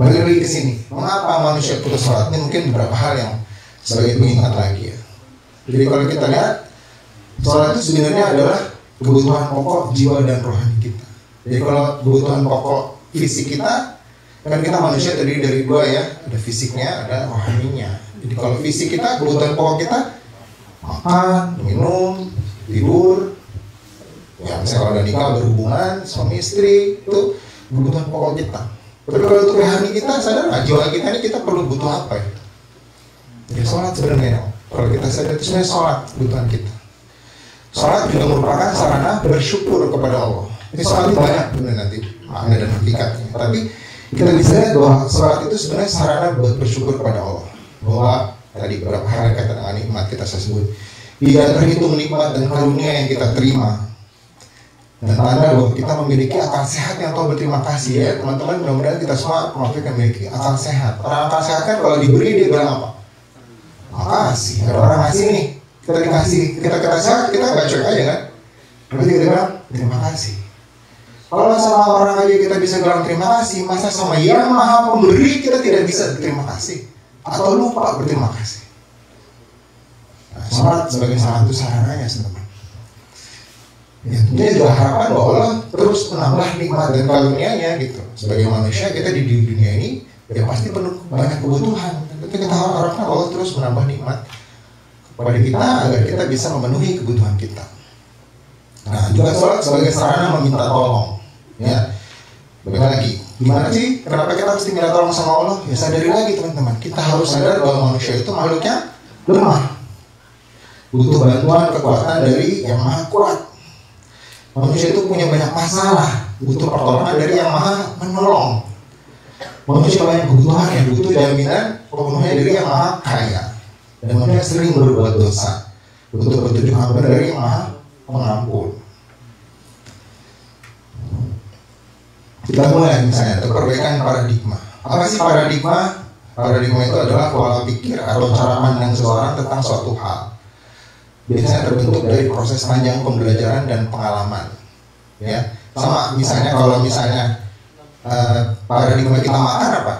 Balik lagi ke sini. Mengapa manusia putus sholat? Ini mungkin beberapa hal yang sebagai pengingat lagi ya. Jadi kalau kita lihat sholat itu sebenarnya adalah kebutuhan pokok jiwa dan rohani kita. Jadi kalau kebutuhan pokok fisik kita, kan kita manusia terdiri dari 2 ya, ada fisiknya, ada rohaninya. Jadi kalau fisik kita, kebutuhan pokok kita makan, minum, tidur, ya misalnya kalau ada nikah, berhubungan, suami istri, itu kebutuhan pokok kita. Tapi kalau untuk rohani kita, sadar nggak jiwa kita ini kita perlu butuh apa ya? Jadi sholat sebenarnya, kalau kita sadar itu sebenarnya sholat kebutuhan kita. Sholat juga merupakan sarana bersyukur kepada Allah. Ini sholat itu banyak benar nanti makna dan hakikatnya. Tapi kita bisa lihat bahwa sholat itu sebenarnya sarana buat bersyukur kepada Allah. Bahwa tadi beberapa hal kaitan dengan nikmat kita saya sebut. Tidak terhitung nikmat dan karunia yang kita terima. Dan tanda bahwa kita memiliki akal sehat yang tahu berterima kasih ya teman-teman. Mudah-mudahan kita semua memiliki akal sehat. Orang akal sehat kan kalau diberi dia bilang apa? Makasih. Ada orang ngasih nih, kita dikasih, kita sehat, kita nggak cuek aja kan? Berarti kita bilang terima kasih. Kalau sama orang aja kita bisa bilang terima kasih, masa sama yang maha pemberi kita tidak bisa berterima kasih atau lupa berterima kasih. Nah, sholat sebagai salah satu sarananya teman-teman. Ya, tentunya juga harapan bahwa Allah terus menambah nikmat dan karunia-Nya gitu. Sebagai manusia kita di dunia ini ya pasti penuh banyak kebutuhan. Tapi kita harapkan Allah terus menambah nikmat kepada kita agar kita bisa memenuhi kebutuhan kita. Nah, juga sholat sebagai sarana meminta tolong. Ya, bagaimana lagi? Gimana sih? Kenapa kita mesti minta tolong sama Allah? Ya sadari lagi teman-teman. Kita harus sadar bahwa manusia itu makhluknya lemah. Butuh bantuan kekuatan dari yang maha kuat. Manusia itu punya banyak masalah. Butuh pertolongan dari yang maha menolong. Manusia banyak kebutuhan yang butuh jaminan pemenuhnya dari yang maha kaya. Dan manusia sering berbuat dosa. Butuh petunjuk hamba dari yang maha pengampun. Kita mulai misalnya untuk perbaikan paradigma. Apa sih paradigma? Paradigma itu adalah pola pikir atau cara pandang seseorang tentang suatu hal. Biasanya terbentuk dari proses panjang pembelajaran dan pengalaman. Ya, sama misalnya kalau misalnya paradigma kita makan apa?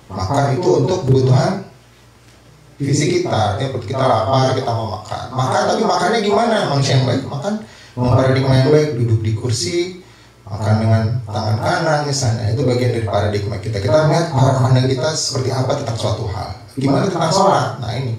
Makan itu untuk kebutuhan fisik kita. Artinya kita lapar, kita mau makan. Makan tapi makannya gimana? Manusia yang baik makan dengan paradigma yang baik, duduk di kursi, makan dengan tangan kanan misalnya. Itu bagian dari paradigma kita. Kita melihat cara pandang kita seperti apa tentang suatu hal. Gimana tentang sholat? Nah ini.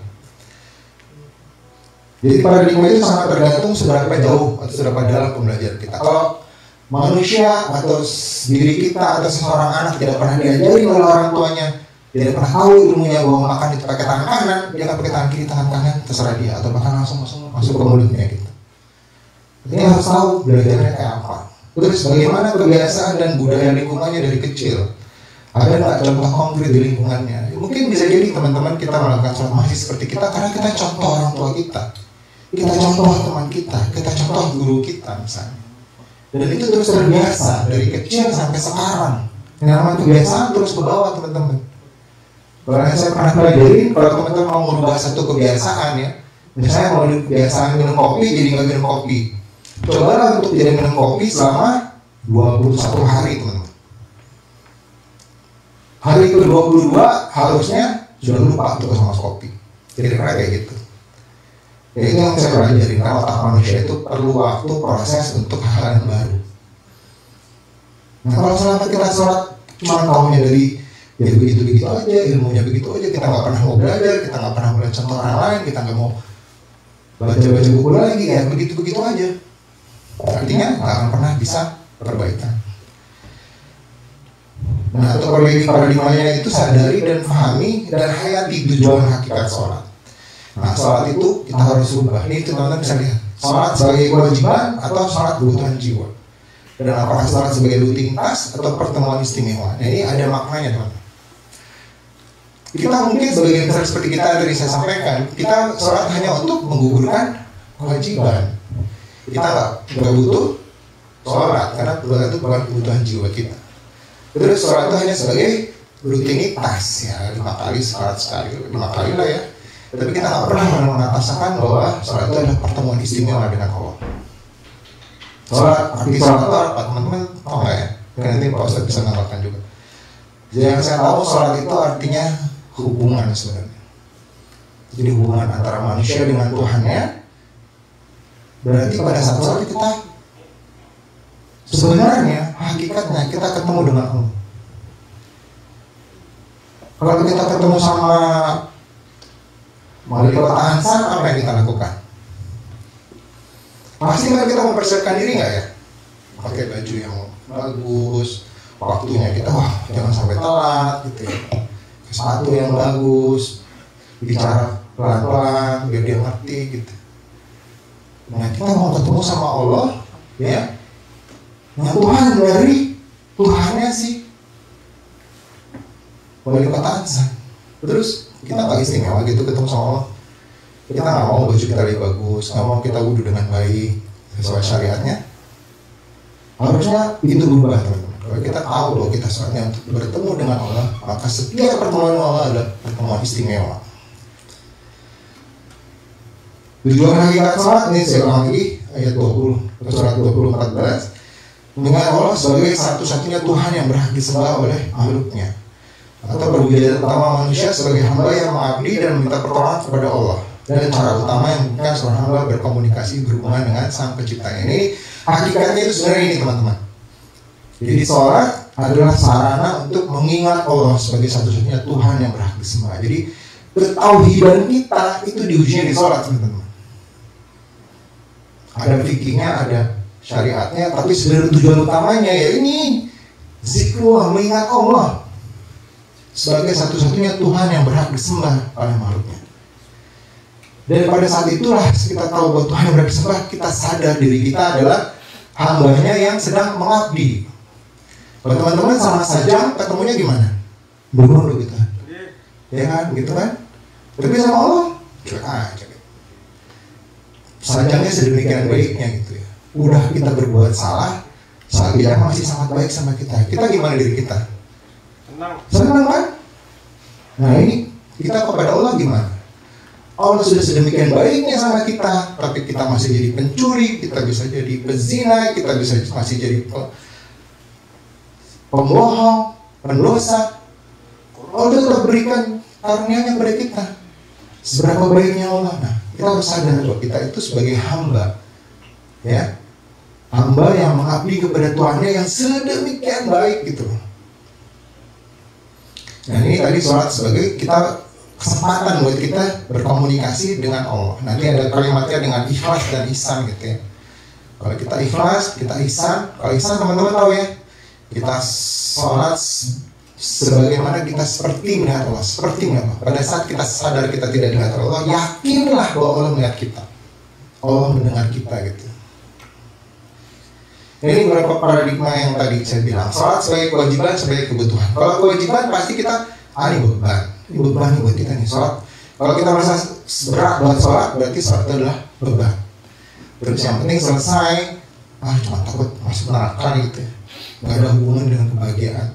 Jadi paradigma itu sangat tergantung seberapa jauh atau seberapa dalam pembelajaran kita. Kalau manusia atau diri kita atau seorang anak tidak pernah diajari oleh orang tuanya, tidak pernah tahu ilmunya bahwa makan itu pakai tangan kanan, dia akan pakai tangan kiri, tangan kanan, terserah dia, atau bahkan langsung masuk ke mulutnya gitu. Ini harus tahu belajarnya kayak apa. Terus bagaimana kebiasaan dan budaya lingkungannya dari kecil. Ada nggak contoh konkret di lingkungannya? Mungkin bisa jadi teman-teman kita melakukan sholat masih seperti kita karena kita contoh orang tua kita contoh teman kita contoh guru kita misalnya. Dan itu terus terbiasa dari kecil sampai sekarang. Yang namanya kebiasaan terus ke bawah teman-teman. Kalau saya pernah pelajarin, kalau teman-teman mau merubah satu kebiasaan ya, misalnya mau kebiasaan minum kopi jadi nggak minum kopi. Cobalah untuk tidak minum kopi selama 21 hari teman-teman. Hari ke-22 harusnya sudah lupa untuk sama kopi. Kira-kira kayak gitu. Ya itu yang saya pelajarin, karena otak manusia itu perlu waktu proses untuk hal yang baru. Nah kalau selama kita sholat cuma tahunya dari ya begitu-begitu aja, ilmunya begitu aja, kita nggak pernah mau belajar, kita nggak pernah melihat contoh orang lain, kita nggak mau baca-baca buku lagi, ya begitu-begitu aja. Artinya nggak akan pernah bisa perbaikan. Nah, untuk paradigmanya itu sadari dan pahami dan hayati tujuan hakikat sholat. Nah, sholat itu kita harus ubah. Ini teman-teman bisa lihat. Sholat sebagai kewajiban atau sholat kebutuhan jiwa. Dan apakah sholat sebagai rutinitas atau pertemuan istimewa. Nah, ini ada maknanya teman-teman. Kita mungkin sebagian besar seperti kita tadi saya sampaikan, kita sholat hanya untuk menggugurkan kewajiban. Kita nggak butuh sholat karena itu bukan kebutuhan jiwa kita. Terus sholat itu hanya sebagai rutinitas ya, 5 kali sholat sekali, 5 kali lah ya. Tapi kita nggak pernah mengatakan bahwa sholat itu adalah pertemuan istimewa dengan Allah. Sholat, arti sholat itu apa teman-teman tahu nggak ya? Nanti Pak Ustadz bisa menambahkan juga. Jadi yang saya tahu sholat itu artinya hubungan sebenarnya. Jadi hubungan antara manusia dengan Tuhannya. Berarti pada saat sholat kita sebenarnya hakikatnya kita ketemu dengan Allah. Kalau kita ketemu sama wali kota Ansan, apa yang kita lakukan? Pasti kan kita mempersiapkan diri nggak ya? Pakai baju yang bagus, waktunya kita jangan sampai telat gitu ya. Sepatu yang bagus, bicara pelan-pelan biar dia ngerti gitu. Nah kita mau ketemu sama Allah ya, yang Tuhan dari Tuhannya sih wali kota Ansan. Terus kita nggak istimewa gitu ketemu sama Allah. Kita nggak mau baju kita lebih bagus, nggak mau kita wudhu dengan baik sesuai syariatnya. Harusnya itu berubah teman-teman. Kalau kita tahu bahwa kita saatnya untuk bertemu dengan Allah, maka setiap pertemuan Allah adalah pertemuan istimewa. Tujuan hakikat sholat ini saya ulang lagi ayat 20 surat 20:14, mengingat Allah sebagai satu-satunya Tuhan yang berhak disembah oleh makhluknya, atau berwujud utama manusia sebagai hamba yang mengabdi dan meminta pertolongan kepada Allah, dan cara utama yang memungkinkan seorang hamba berkomunikasi berhubungan dengan sang penciptanya. Ini hakikatnya itu sebenarnya ini teman-teman. Jadi sholat adalah sarana untuk mengingat Allah sebagai satu-satunya Tuhan yang berhak disembah. Jadi ketauhidan kita itu diujinya di sholat teman-teman. Ada fikihnya, ada syariatnya, tapi sebenarnya tujuan utamanya ya ini zikrullah, mengingat Allah sebagai satu-satunya Tuhan yang berhak disembah oleh makhluknya. Dan pada saat itulah kita tahu bahwa Tuhan yang berhak disembah, kita sadar diri kita adalah hambanya yang sedang mengabdi. Kalau teman-teman sama saja ketemunya gimana? Berguru gitu kan? Ya kan, gitu kan? Tapi sama Allah, cuek aja. Sajangnya sedemikian baiknya gitu ya. Udah kita berbuat salah, saat dia masih sangat baik sama kita. Kita gimana diri kita? Senang kan? Nah ini kita kepada Allah gimana? Allah sudah sedemikian baiknya sama kita, tapi kita masih jadi pencuri, kita bisa jadi pezina, kita bisa masih jadi pembohong, pendosa. Allah tetap berikan karunia-Nya kepada kita. Seberapa baiknya Allah. Nah, kita harus sadar bahwa kita itu sebagai hamba, ya, hamba yang mengabdi kepada Tuhannya yang sedemikian baik gitu. Nah ini tadi sholat sebagai kita kesempatan buat kita berkomunikasi dengan Allah. Nanti ada kalimatnya dengan ikhlas dan ihsan gitu ya. Kalau kita ikhlas, kita ihsan. Kalau ihsan teman-teman tahu ya, kita sholat sebagaimana kita seperti melihat Allah. Seperti melihat Allah. Pada saat kita sadar kita tidak melihat Allah, yakinlah bahwa Allah melihat kita, Allah mendengar kita gitu. Ini beberapa paradigma yang tadi saya bilang. Sholat sebagai kewajiban, sebagai kebutuhan. Kalau kewajiban pasti kita, ini beban. Ini beban nih buat kita nih sholat. Kalau kita merasa berat buat sholat, berarti sholat itu adalah beban. Terus yang penting selesai, cuma takut masuk neraka gitu ya. Nggak ada hubungan dengan kebahagiaan.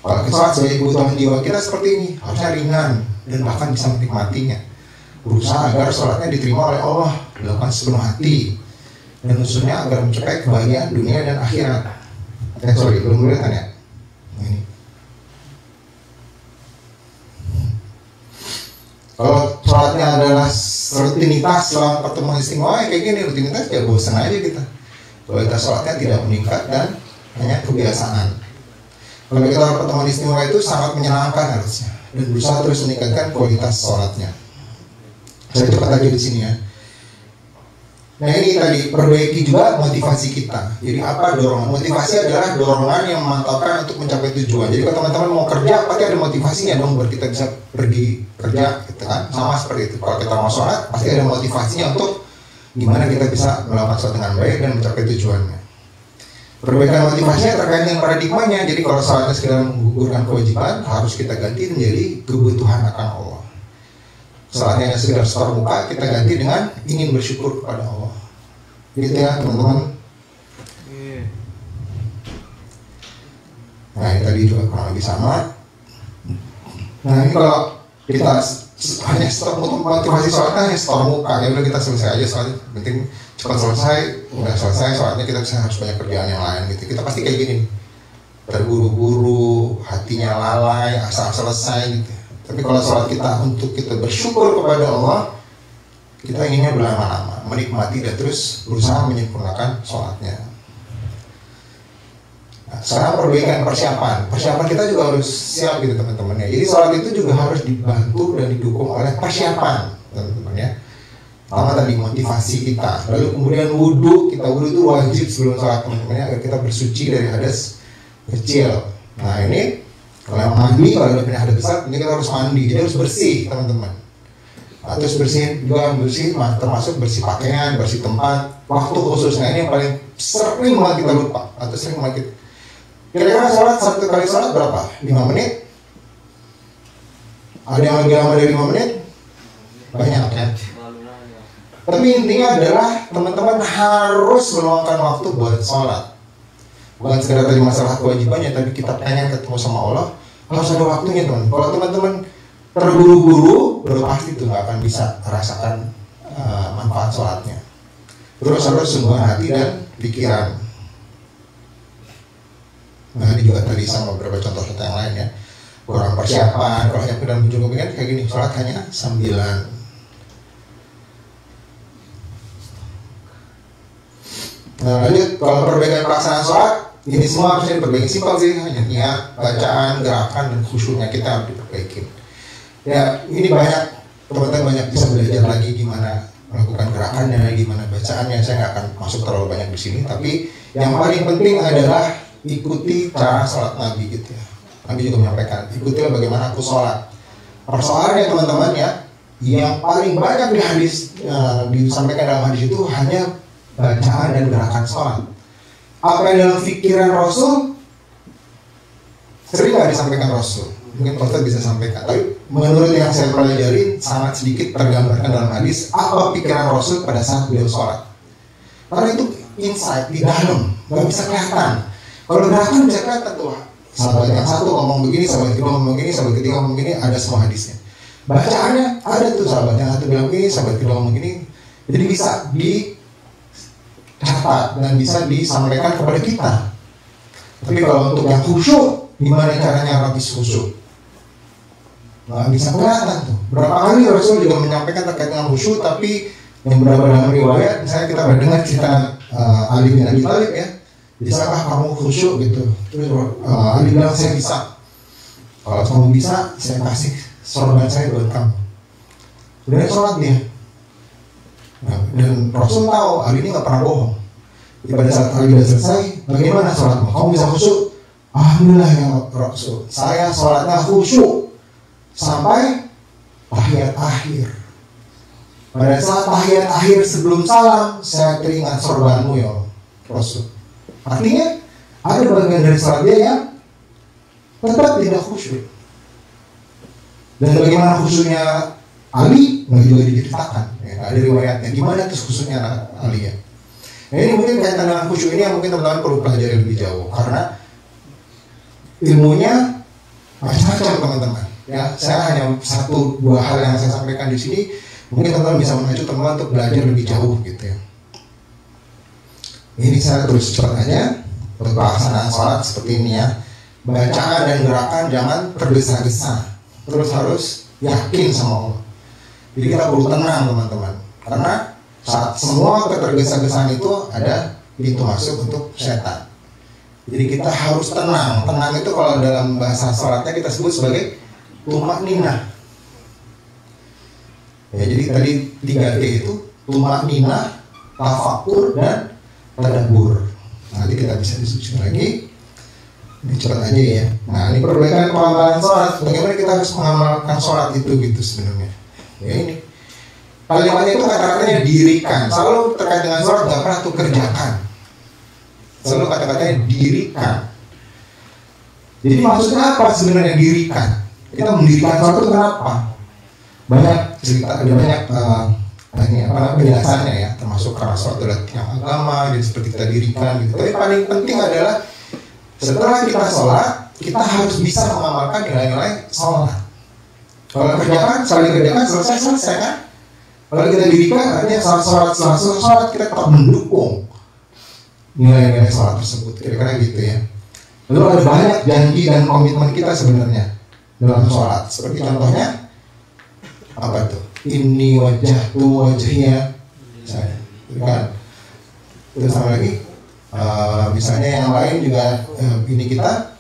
Kalau sholat sebagai kebutuhan jiwa kita seperti ini, harusnya ringan dan bahkan bisa menikmatinya. Berusaha agar sholatnya diterima oleh Allah, dilakukan sepenuh hati, dan usulnya agar mencapai kebahagiaan dunia dan akhirat. Belum kelihatan ya? Ini. Kalau sholatnya adalah rutinitas selama pertemuan istimewa, kayak gini rutinitas ya bosan aja kita. Kualitas sholatnya tidak meningkat dan hanya kebiasaan. Kalau kita pertemuan istimewa itu sangat menyenangkan harusnya dan berusaha terus meningkatkan kualitas sholatnya. Saya cepat aja di sini ya. Nah ini tadi perbaiki juga motivasi kita. Jadi apa dorongan? Motivasi adalah dorongan yang memantapkan untuk mencapai tujuan. Jadi kalau teman-teman mau kerja, pasti ada motivasinya dong buat kita bisa pergi kerja, gitu kan? Sama seperti itu. Kalau kita mau sholat, pasti ada motivasinya untuk gimana kita bisa melakukan sholat dengan baik dan mencapai tujuannya. Perbaikan motivasinya terkait dengan paradigmanya. Jadi kalau sholatnya sekedar menggugurkan kewajiban, harus kita ganti menjadi kebutuhan akan Allah. Sholatnya sekedar setor muka, kita ganti dengan ingin bersyukur kepada Allah. Gitu ya teman-teman. Nah ini tadi juga kurang lebih sama. Nah ini kalau kita hanya setor motivasi sholatnya hanya setor muka, ya udah kita selesai aja sholatnya, penting cepat selesai, udah selesai sholatnya kita bisa harus banyak kerjaan yang lain gitu. Kita pasti kayak gini, terburu-buru, hatinya lalai, asal selesai gitu. Tapi kalau sholat kita untuk kita bersyukur kepada Allah, kita inginnya berlama-lama, menikmati dan terus berusaha menyempurnakan sholatnya. Nah, sekarang perbaikan persiapan kita juga harus siap gitu teman-teman ya. Jadi sholat itu juga harus dibantu dan didukung oleh persiapan teman-teman ya. Pertama tadi motivasi kita, lalu kemudian wudhu itu wajib sebelum sholat teman-teman ya, agar kita bersuci dari hadas kecil. Nah ini kalau mandi, kalau ada hadas besar, ini kita harus mandi, jadi harus bersih teman-teman. Nah, terus bersih juga bersih, termasuk bersih pakaian, bersih tempat, waktu khusus. Nah ini yang paling sering banget kita lupa atau sering banget kita. Kira-kira sholat satu kali sholat berapa? 5 menit? Ada yang lebih lama dari 5 menit? Banyak kan? Tapi intinya adalah teman-teman harus meluangkan waktu buat sholat. Bukan sekedar tadi masalah kewajibannya, tapi kita pengen ketemu sama Allah, harus ada waktunya teman. Kalau teman-teman terburu-buru, udah pasti tuh nggak akan bisa merasakan manfaat sholatnya. Terus harus sungguh hati dan pikiran. Nah ini juga tadi sama beberapa contoh yang lain ya. Kurang persiapan, kalau hanya pedang mencukupi kan kayak gini, sholat hanya sambilan. Nah lanjut, kalau perbaikan pelaksanaan sholat, ini semua harusnya diperbaiki. Simpel sih, hanya niat, bacaan, gerakan, dan khusyuknya kita harus diperbaiki. Ya ini banyak, teman-teman banyak bisa belajar lagi gimana melakukan gerakannya, gimana bacaannya. Saya nggak akan masuk terlalu banyak di sini, tapi yang paling penting adalah ikuti cara sholat Nabi gitu ya. Nabi juga menyampaikan, ikutilah bagaimana aku sholat. Persoalannya teman-teman ya, yang paling banyak di hadis disampaikan dalam hadis itu hanya bacaan dan gerakan sholat. Apa yang dalam pikiran Rasul sering nggak disampaikan Rasul. Mungkin Ustaz bisa sampaikan, tapi menurut yang saya pelajari sangat sedikit tergambarkan dalam hadis apa pikiran Rasul pada saat beliau sholat. Karena itu insight di dalam, nggak bisa kelihatan. Kalau gerakan bisa kelihatan tuh, sahabat yang satu ngomong begini, sahabat kedua ngomong begini, sahabat ketiga ngomong begini, ada semua hadisnya. Bacaannya ada tuh, sahabat yang satu bilang begini, sahabat kedua ngomong begini. Jadi bisa dicatat dan bisa disampaikan kepada kita. Tapi kalau untuk yang khusyuk, gimana caranya habis khusyuk? Nggak bisa kelihatan tuh. Berapa kali Rasul juga menyampaikan terkait dengan khusyuk, tapi yang beberapa dalam riwayat, misalnya kita mendengar cerita Ali bin Abi Thalib ya, bisakah kamu khusyuk gitu? Terus Ali bilang saya bisa. Kalau kamu bisa, saya kasih sorban saya buat kamu. Udah sholat dia. Nah, dan Rasul tahu Ali ini nggak pernah bohong. Jadi pada saat Ali sudah selesai, bagaimana sholatmu? Kamu bisa khusyuk? Alhamdulillah ya Rasul, saya sholatnya khusyuk sampai tahiyat akhir. Pada saat tahiyat akhir sebelum salam, saya teringat sorbanmu ya Rasul. Artinya ada bagian dari sholat dia yang tetap tidak khusyuk. Dan bagaimana khusyuknya Ali nggak juga diceritakan, ya, ada riwayatnya. Gimana tuh khusyuknya Ali ya? Nah, ini mungkin kaitan dengan khusyuk ini yang mungkin teman-teman perlu pelajari lebih jauh, karena ilmunya macam-macam teman-teman. Ya, saya hanya 1-2 hal yang saya sampaikan di sini. Mungkin teman-teman bisa mengajak teman-teman untuk belajar lebih jauh gitu ya. Ini saya terus cepat aja untuk pelaksanaan sholat seperti ini ya. Bacaan dan gerakan jangan tergesa-gesa. Terus harus yakin sama Allah. Jadi kita perlu tenang teman-teman. Karena saat semua ketergesa-gesaan itu ada pintu masuk untuk setan. Jadi kita harus tenang. Tenang itu kalau dalam bahasa sholatnya kita sebut sebagai tumakninah. Ya, jadi tadi 3T itu tumakninah, tafakur, dan tadabbur. Nanti kita bisa diskusi lagi. Ini cepat aja ya. Nah, ini perbaikan pengamalan sholat. Bagaimana kita harus mengamalkan sholat itu gitu sebenarnya. Ya ini. Kalimatnya itu kata-katanya dirikan. Selalu terkait dengan sholat nggak pernah tuh kerjakan. Selalu kata-katanya dirikan. Jadi maksudnya apa sebenarnya dirikan? Kita mendirikan sholat itu kenapa? Banyak cerita, ada banyak penjelasannya ya, termasuk karena sholat adalah yang agama, jadi seperti kita dirikan gitu. Tapi paling penting adalah setelah kita sholat, kita harus bisa mengamalkan nilai-nilai sholat. Kalau kerjakan, saling kerjakan, selesai kan? Kalau kita dirikan, artinya sholat kita tetap mendukung nilai-nilai sholat tersebut, kira-kira gitu ya. Lalu ada banyak janji dan komitmen kita sebenarnya dalam sholat. Seperti contohnya apa tuh? Ini wajahnya saya, kan? Terus sama lagi, misalnya yang lain juga ini kita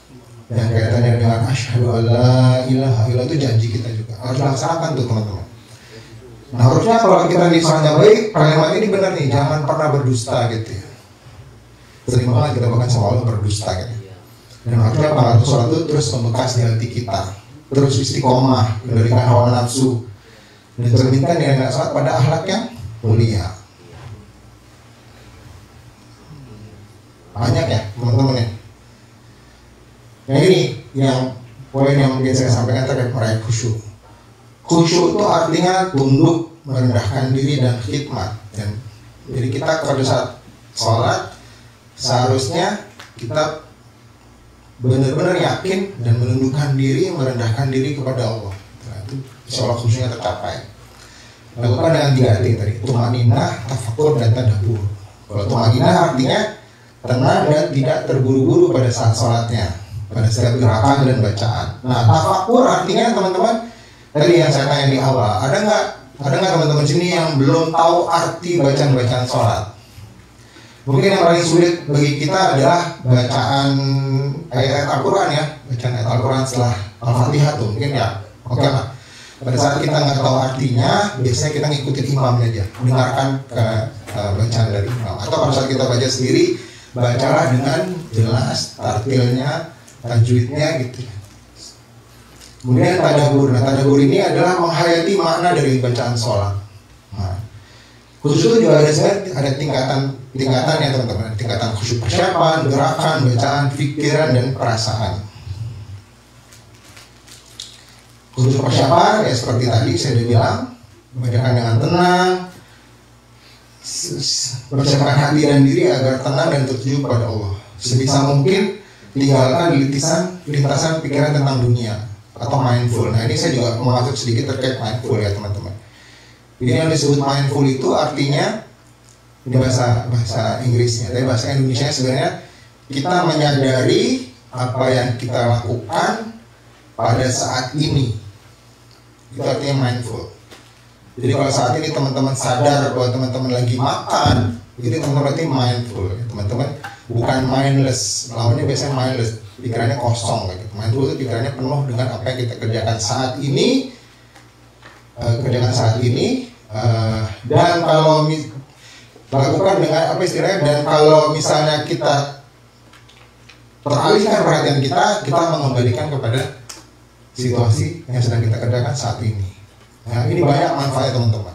yang kaitannya dengan asyhadu alla ilaha illallah itu janji kita juga harus laksanakan tuh teman-teman. Nah harusnya kalau kita misalnya baik, kalimat ini benar nih, jangan pernah berdusta gitu ya. Sering banget kita bahkan sama Allah berdusta gitu. Dan harusnya pengaruh sholat itu terus membekas di hati kita, terus istiqomah, mengendalikan hawa nafsu, dan cerminkan nilai sholat pada akhlak yang mulia. Banyak ya teman-teman ya. Nah ini yang poin yang mungkin saya sampaikan terkait meraih khusyuk. Khusyuk itu artinya tunduk, merendahkan diri dan khidmat. Dan jadi kita pada saat sholat seharusnya kita benar-benar yakin dan menundukkan diri, merendahkan diri kepada Allah. Nah, itu insya Allah khusyuknya tercapai. Lakukan dengan 3T tadi, tumakninah, tafakur, dan tadabbur. Kalau tumakninah artinya tenang dan tidak terburu-buru pada saat sholatnya, pada setiap gerakan dan bacaan. Nah, tafakur artinya teman-teman, tadi yang saya tanya di awal, ada nggak teman-teman sini yang belum tahu arti bacaan-bacaan sholat? Mungkin yang paling sulit bagi kita adalah bacaan ayat Al-Quran ya, bacaan ayat Al-Quran setelah Al-Fatihah tuh, mungkin ya, oke lah. Pada saat kita nggak tahu artinya, biasanya kita ngikutin imamnya aja, dengarkan bacaan dari imam. Atau pada saat kita baca sendiri, bacalah dengan jelas, tartilnya, tajwidnya gitu. Kemudian tadabbur. Nah, tadabbur ini adalah menghayati makna dari bacaan sholat. Nah, khusus itu juga ada tingkatan ya teman-teman, tingkatan khusyuk persiapan, gerakan, bacaan, pikiran, dan perasaan. Khusyuk persiapan ya seperti tadi saya sudah bilang, membacakan dengan tenang, persiapkan hati dan diri agar tenang dan tertuju pada Allah. Sebisa mungkin tinggalkan lintasan pikiran tentang dunia atau mindful. Nah ini saya juga mau masuk sedikit terkait mindful ya teman-teman. Ini yang disebut mindful itu artinya, ini bahasa Inggrisnya, tapi bahasa Indonesia sebenarnya kita menyadari apa yang kita lakukan pada saat ini. Itu artinya mindful. Jadi kalau saat ini teman-teman sadar bahwa teman-teman lagi makan, jadi teman-teman berarti mindful. Teman-teman bukan mindless. Lawannya biasanya mindless, pikirannya kosong gitu. Mindful itu pikirannya penuh dengan apa yang kita kerjakan saat ini, dan kalau lakukan dengan apa istilahnya, dan kalau misalnya kita teralihkan perhatian kita mengembalikan kepada situasi yang sedang kita kerjakan saat ini. Nah ini banyak manfaatnya teman-teman.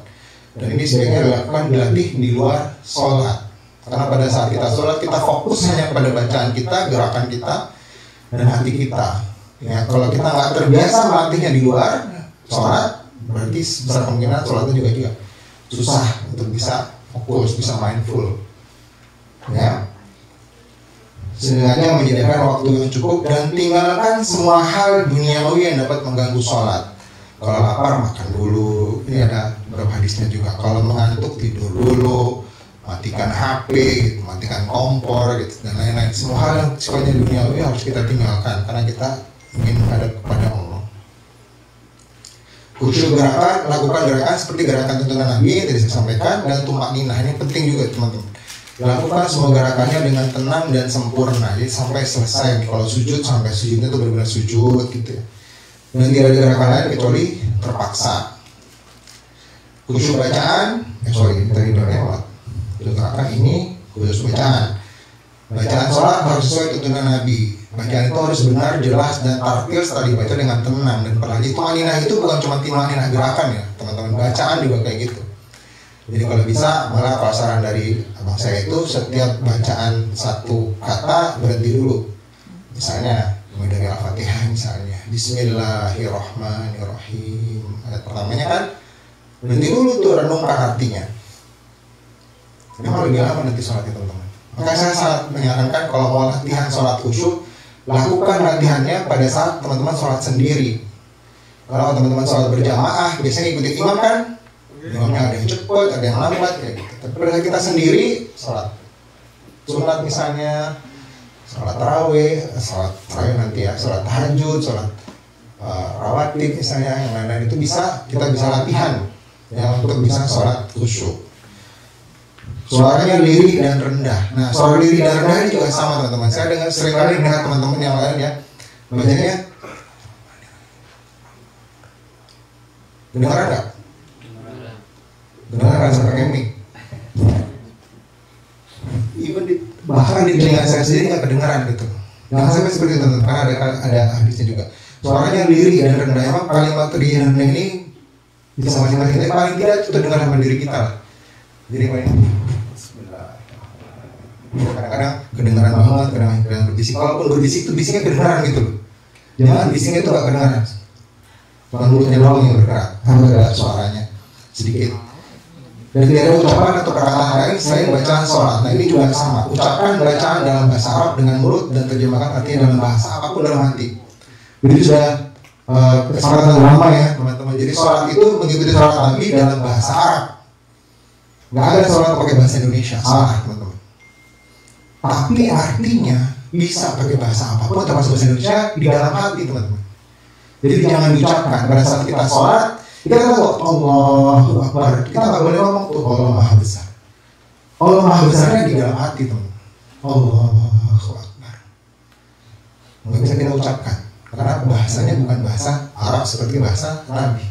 Dan ini sebaiknya dilakukan dilatih di luar sholat. Karena pada saat kita sholat, kita fokus hanya pada bacaan kita, gerakan kita, dan hati kita. Ya, kalau kita nggak terbiasa melatihnya di luar sholat, berarti besar kemungkinan sholatnya juga susah untuk bisa fokus, bisa mindful. Ya, setidaknya menyediakan waktu yang cukup dan tinggalkan semua hal duniawi yang dapat mengganggu sholat. Kalau lapar makan dulu, ini ada beberapa hadisnya juga. Kalau mengantuk tidur dulu, matikan HP, gitu, matikan kompor, gitu, dan lain-lain. Semua hal yang sifatnya duniawi harus kita tinggalkan karena kita ingin menghadap kepada Allah. Khusyuk gerakan, lakukan gerakan seperti gerakan tuntunan Nabi yang tadi saya sampaikan, dan tumakninah ini penting juga teman-teman. Lakukan semua gerakannya dengan tenang dan sempurna, jadi sampai selesai. Kalau sujud, sampai sujudnya itu benar-benar sujud gitu ya. Dan tidak ada gerakan lain kecuali terpaksa. Khusyuk bacaan, tadi udah lewat. Gerakan ini khusus bacaan. Bacaan sholat harus sesuai tuntunan Nabi. Bacaan itu harus benar, jelas, dan tartil setelah dibaca dengan tenang dan perlahan. Tumakninah itu bukan cuma tumakninah gerakan ya, teman-teman. Bacaan juga kayak gitu. Jadi kalau bisa, malah kalau saran dari abang saya itu setiap bacaan satu kata berhenti dulu. Misalnya mulai dari Al-Fatihah misalnya, Bismillahirrahmanirrahim. Ayat pertamanya kan berhenti dulu tuh, renungkan artinya. Ini malah lebih lama nanti sholatnya teman-teman. Maka saya sangat menyarankan kalau mau latihan sholat khusyuk, lakukan latihannya pada saat teman-teman sholat sendiri. Kalau teman-teman sholat berjamaah, biasanya ikuti imam kan, imamnya ada yang cepat, ada yang lambat kayak gitu. Tapi pada saat kita sendiri, sholat sunat misalnya, sholat tarawih nanti ya, sholat tahajud, sholat rawatib misalnya, yang lain-lain itu kita bisa latihan ya untuk bisa sholat khusyuk. Suaranya lirik dan rendah. Nah, suara lirik dan rendah ini juga sama teman-teman. Saya sering kali dengar teman-teman yang lain ya, bacanya kedengaran nggak? Kedengaran sampai pakai mic. Bahkan di telinga saya sendiri nggak kedengaran gitu. Jangan sampai seperti itu teman-teman. Karena ada hadisnya juga. Suaranya lirik dan rendah. Emang kalimat lirik dan rendah ini bisa masing-masing. Tapi paling tidak itu terdengar sama diri kita lah. Jadi paling kadang-kadang kedengaran banget, kadang-kadang berbisik. Walaupun berbisik itu bisiknya kedengaran gitu loh. Jangan bisiknya itu gak kedengaran. Bukan mulutnya doang yang bergerak, harus ada suaranya sedikit. Dan tidak ada ucapan atau perkataan lain selain bacaan sholat. Nah ini juga sama. Ucapkan bacaan dalam bahasa Arab dengan mulut dan terjemahkan artinya dalam bahasa apapun dalam hati. Jadi sudah kesepakatan lama ya teman-teman. Jadi sholat itu mengikuti sholat Nabi dalam bahasa Arab. Gak ada sholat pakai bahasa Indonesia, salah teman-teman. Tapi artinya bisa pakai bahasa apapun termasuk bahasa Indonesia di dalam hati teman-teman. Jadi jangan diucapkan pada saat kita sholat, kita tahu Allahu Akbar. Kita nggak boleh ngomong tuh Allah Maha Besar. Allah Maha Besarnya di dalam hati teman. Allahu Akbar. Nggak bisa kita ucapkan karena bahasanya bukan bahasa Arab seperti bahasa Nabi.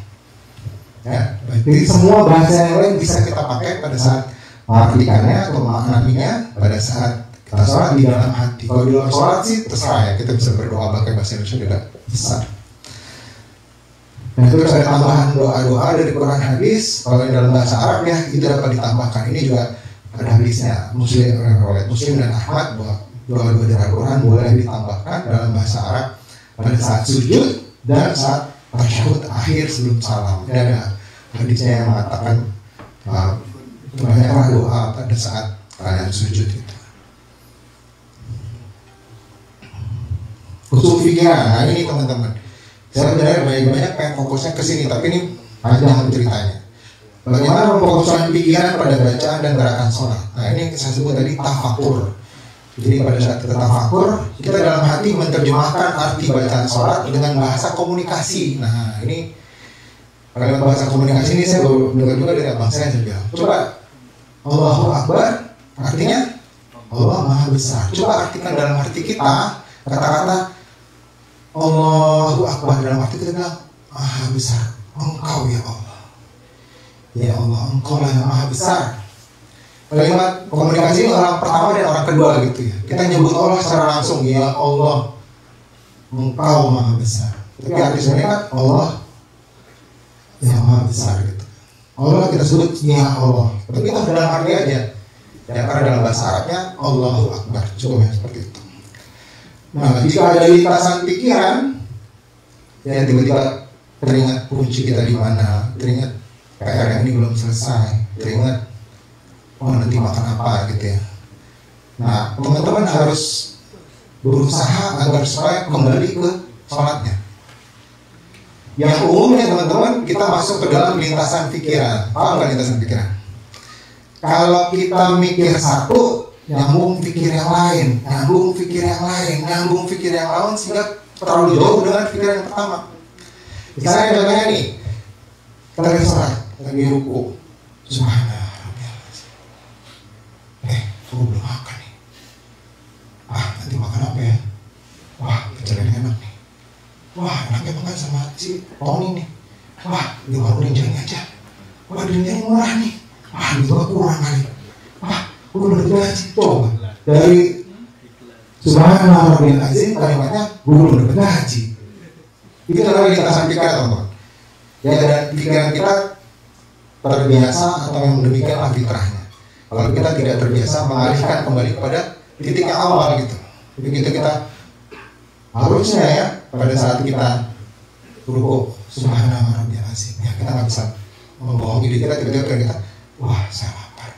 Ya, jadi semua bahasa yang lain bisa kita pakai pada saat artikannya atau maknanya pada saat kita sholat di dalam hati. Kalau di dalam sholat sih terserah ya, kita bisa berdoa pakai bahasa Indonesia juga bisa. Nah terus ada tambahan doa-doa dari Quran hadis. Kalau di dalam bahasa Arab ya itu dapat ditambahkan. Ini juga ada hadisnya Muslim dan Ahmad bahwa doa-doa dari Quran boleh ditambahkan dalam bahasa Arab pada saat sujud dan saat tasyahud akhir sebelum salam. Ini ada hadisnya yang mengatakan banyaklah doa pada saat kalian sujud itu. Khusus pikiran, nah ini teman-teman. Saya benar banyak pengen fokusnya ke sini, tapi ini panjang ceritanya. Bagaimana memfokuskan pikiran pada bacaan dan gerakan sholat. Nah ini saya sebut tadi tafakur. Jadi pada saat kita tafakur, kita dalam hati menerjemahkan arti bacaan sholat dengan bahasa komunikasi. Nah ini kalimat bahasa komunikasi ini saya baru dengar juga dari abang saya bilang. Coba Allahu Akbar artinya Allah Maha Besar. Coba artikan dalam hati kita kata-kata Allahu Akbar dalam arti kita bilang Maha Besar, Engkau ya Allah. Ya Allah, Engkau lah yang Maha Besar. Kalimat komunikasi ini orang pertama dan orang kedua gitu ya. Kita nyebut Allah secara langsung, ya Allah, Engkau Maha Besar. Tapi arti sebenarnya kan Allah yang Maha Besar gitu. Allah kita sebut ya Allah. Tapi itu dalam arti aja. Ya, karena dalam bahasa Arabnya Allahu Akbar, cukup seperti itu. Nah, jika ada lintasan pikiran, ya tiba-tiba teringat kunci kita di mana, teringat PR yang ini belum selesai, teringat nanti makan apa gitu ya. Nah, teman-teman harus berusaha agar supaya kembali ke sholatnya. Yang umumnya teman-teman, kita masuk ke dalam lintasan pikiran. Paham nggak lintasan pikiran? Kalau kita mikir satu, nyambung pikir yang lain, nyambung pikir yang lain, nyambung pikir yang lain, sehingga terlalu jauh dengan pikiran yang pertama. Misalnya contohnya nih, kita lagi sholat, lagi ruku, subhanallah, aku belum makan nih. Nanti makan apa ya? Pecel lele enak nih. Enaknya makan sama si Tony nih. Di warung Rinjani aja. Rinjani murah nih. Juga kurang kali. Gue belum dapat gaji. Coba dari subhanallah rabbil azim kalimatnya gue belum dapat gaji. Itu adalah lintasan pikiran teman-teman. Ya, dan pikiran kita terbiasa atau yang demikianlah fitrahnya. Kalau kita tidak terbiasa mengalihkan kembali kepada titik yang awal gitu. Begitu kita harusnya ya pada saat kita ruku subhanallah rabbil azim, ya kita nggak bisa membohongi diri kita, tiba-tiba kita saya lapar.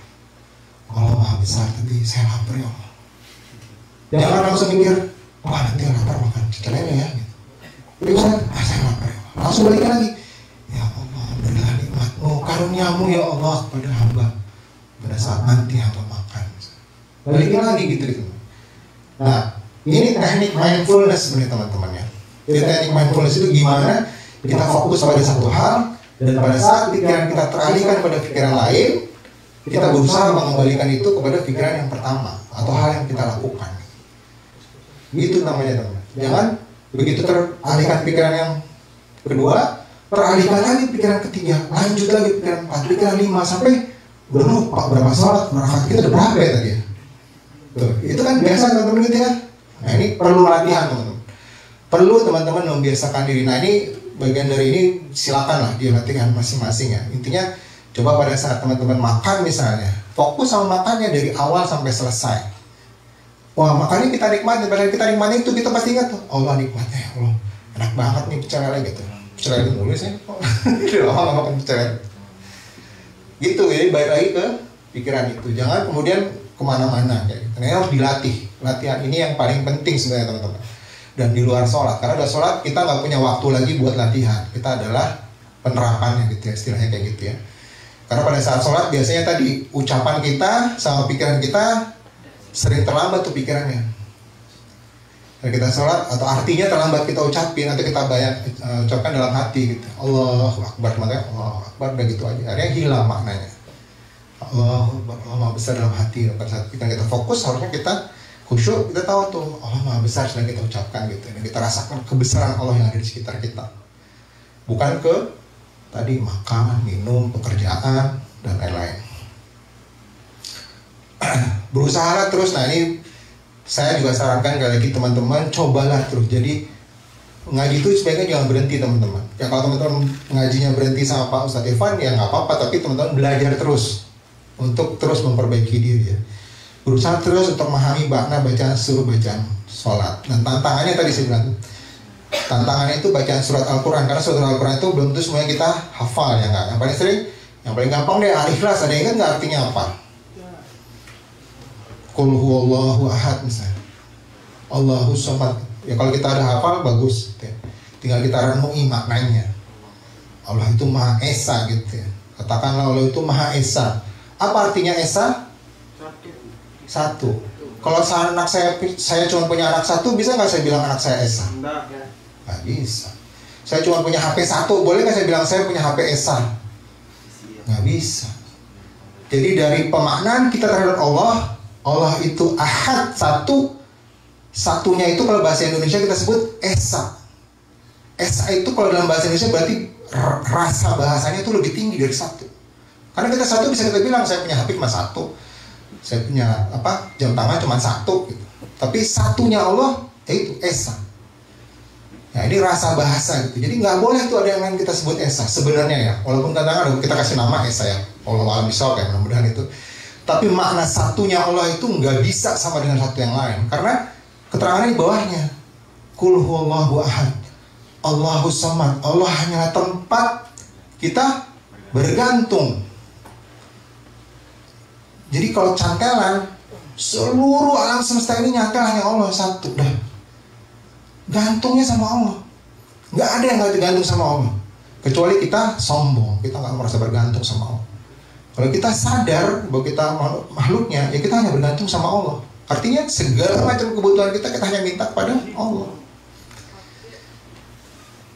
Allah Maha Besar, tapi saya lapar ya Allah. Jangan langsung mikir, nanti lapar makan pecel lele ya gitu. Jadi saya lapar ya Allah. Langsung balikan lagi, ya Allah berilah nikmatmu, karuniamu ya Allah pada hamba pada saat nanti hamba makan. Balikin lagi gitu. Nah, ini teknik mindfulness sebenarnya teman-teman ya. Jadi teknik mindfulness itu gimana kita fokus pada satu hal, dan pada saat pikiran kita teralihkan pada pikiran lain, kita berusaha mengembalikan itu kepada pikiran yang pertama atau hal yang kita lakukan. Itu namanya teman. Jangan begitu teralihkan pikiran yang kedua, teralihkan lagi pikiran ketiga, lanjut lagi pikiran empat, pikiran lima, sampai udah lupa berapa sholat, rakaat kita udah berapa ya tadi ya. Tuh, itu kan biasa teman-teman gitu ya. Nah, ini perlu latihan teman-teman. Perlu teman-teman membiasakan diri. Nah, ini bagian dari ini silakan lah dilatihkan masing-masing ya. Intinya coba pada saat teman-teman makan misalnya, fokus sama makannya dari awal sampai selesai. Makannya kita nikmatin. Pada kita nikmatin itu kita pasti ingat tuh, Allah nikmatnya ya Allah, enak banget nih pecel lele gitu. Pecel lele dulu sih. Udah lama gak makan pecel lele. Gitu ya, balik lagi ke pikiran itu. Jangan kemudian kemana-mana kayak gitu. Ini harus dilatih. Latihan ini yang paling penting sebenarnya teman-teman. Dan di luar sholat, karena udah sholat kita nggak punya waktu lagi buat latihan. Kita adalah penerapannya gitu ya, istilahnya kayak gitu ya. Karena pada saat sholat biasanya tadi ucapan kita sama pikiran kita sering terlambat tuh pikirannya. Kalau kita sholat atau artinya terlambat kita ucapin atau kita ucapkan dalam hati gitu. Allahu Akbar, makanya Allahu Akbar udah gitu aja. Akhirnya hilang maknanya. Allahu Akbar, Allah Maha Besar dalam hati. Pada saat kita fokus harusnya kita khusyuk, kita tahu tuh Allah Maha Besar sedang kita ucapkan gitu, dan kita rasakan kebesaran Allah yang ada di sekitar kita, bukan ke tadi makan, minum, pekerjaan dan lain-lain. Berusaha terus. Nah, ini saya juga sarankan sekali lagi teman-teman, cobalah terus. Jadi ngaji itu sebaiknya jangan berhenti teman-teman. Ya kalau teman-teman ngajinya berhenti sama Pak Ustadz Irfan ya nggak apa-apa, tapi teman-teman belajar terus untuk terus memperbaiki diri ya. Berusaha terus untuk memahami makna bacaan seluruh bacaan sholat. Dan tantangannya tadi saya bilang, tantangannya itu bacaan surat Al-Quran. Karena surat Al-Quran itu belum tentu semuanya kita hafal ya nggak. Yang paling sering, yang paling gampang deh Al-Ikhlas. Ada yang ingat nggak artinya apa? Qul huwallahu ahad misalnya, Allahu somad. Ya kalau kita ada hafal bagus gitu ya. Tinggal kita renungi maknanya. Allah itu Maha Esa gitu ya. Katakanlah Allah itu Maha Esa. Apa artinya Esa? Satu. Kalau anak saya cuma punya anak satu, bisa nggak saya bilang anak saya Esa? Nggak bisa. Saya cuma punya HP satu, boleh nggak saya bilang saya punya HP Esa? Nggak bisa. Jadi dari pemaknaan kita terhadap Allah, Allah itu ahad, satu. Satunya itu kalau bahasa Indonesia kita sebut Esa. Esa itu kalau dalam bahasa Indonesia berarti rasa bahasanya itu lebih tinggi dari satu. Karena kita satu bisa kita bilang saya punya HP cuma satu, saya punya jam tangan cuma satu gitu. Tapi satunya Allah itu Esa. Nah ini rasa bahasa gitu. Jadi nggak boleh tuh ada yang lain kita sebut Esa sebenarnya ya. Walaupun kadang-kadang kita kasih nama Esa ya. Allah alam bisawab ya, mudah-mudahan itu. Tapi makna satunya Allah itu nggak bisa sama dengan satu yang lain. Karena keterangannya di bawahnya. Qul huwallahu ahad, Allahus samad. Allah hanyalah tempat kita bergantung. Jadi kalau cantelan, seluruh alam semesta ini nyantel hanya Allah satu. Dah. Gantungnya sama Allah. Nggak ada yang nggak tergantung sama Allah. Kecuali kita sombong, kita nggak merasa bergantung sama Allah. Kalau kita sadar bahwa kita makhluknya, ya kita hanya bergantung sama Allah. Artinya segala macam kebutuhan kita hanya minta kepada Allah.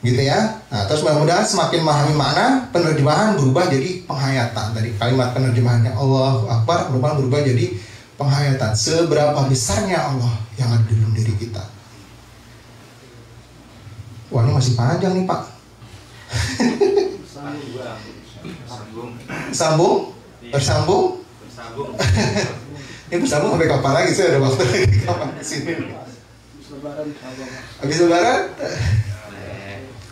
Gitu ya. Nah, terus mudah-mudahan semakin memahami makna, penerjemahan berubah jadi penghayatan. Tadi kalimat penerjemahannya Allahu Akbar berubah jadi penghayatan. Seberapa besarnya Allah yang ada di dalam diri kita. Wah, ini masih panjang nih, Pak. Bersambung. Ini bersambung sampai kapan lagi? Saya ada waktu lagi kapan kesini. Habis lebaran?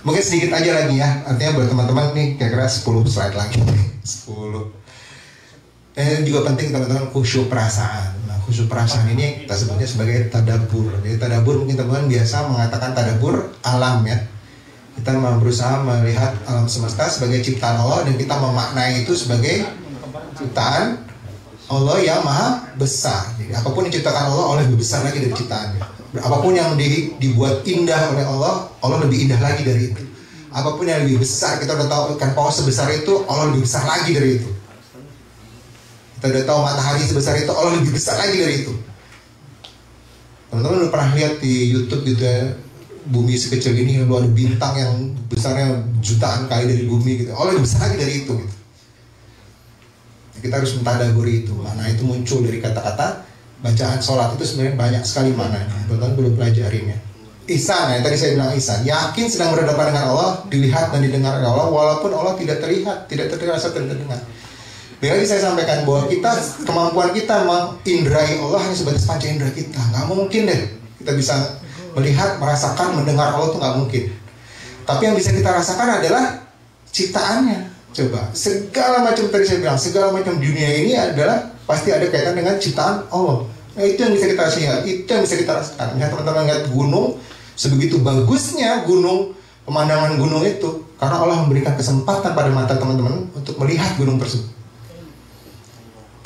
Mungkin sedikit aja lagi ya. Artinya buat teman-teman nih kira-kira 10 slide lagi. 10. Juga penting teman-teman khusyuk perasaan. Nah, khusyuk perasaan ini kita sebutnya sebagai tadabbur. Jadi tadabbur mungkin teman-teman biasa mengatakan tadabbur alam ya. Kita berusaha melihat alam semesta sebagai ciptaan Allah dan kita memaknai itu sebagai ciptaan Allah yang maha besar. Jadi apapun yang diciptakan Allah lebih besar lagi dari ciptaannya. Apapun yang dibuat indah oleh Allah lebih indah lagi dari itu. Apapun yang lebih besar, kita udah tahu kan pohon sebesar itu, Allah lebih besar lagi dari itu. Kita udah tahu matahari sebesar itu, Allah lebih besar lagi dari itu. Teman-teman udah pernah lihat di YouTube gitu ya, bumi sekecil ini lalu ada bintang yang besarnya jutaan kali dari bumi gitu. Allah lebih besar lagi dari itu gitu. Kita harus mentadaburi itu. Makna itu muncul dari kata-kata bacaan sholat itu sebenarnya banyak sekali maknanya. Teman-teman belum pelajarinya. Ihsan, ya tadi saya bilang ihsan, yakin sedang berhadapan dengan Allah, dilihat dan didengar oleh Allah, walaupun Allah tidak terlihat, tidak terasa, tidak terdengar. Tadi saya sampaikan bahwa kita, kemampuan kita mengindrai Allah hanya sebatas panca indera kita. Nggak mungkin deh kita bisa melihat, merasakan, mendengar Allah itu nggak mungkin. Tapi yang bisa kita rasakan adalah ciptaannya. Coba, segala macam tadi saya bilang, segala macam dunia ini adalah pasti ada kaitan dengan ciptaan Allah. Nah, itu yang bisa kita lihat, itu yang bisa kita rasakan. Misalnya teman-teman lihat gunung, sebegitu bagusnya gunung, pemandangan gunung itu, karena Allah memberikan kesempatan pada mata teman-teman untuk melihat gunung tersebut.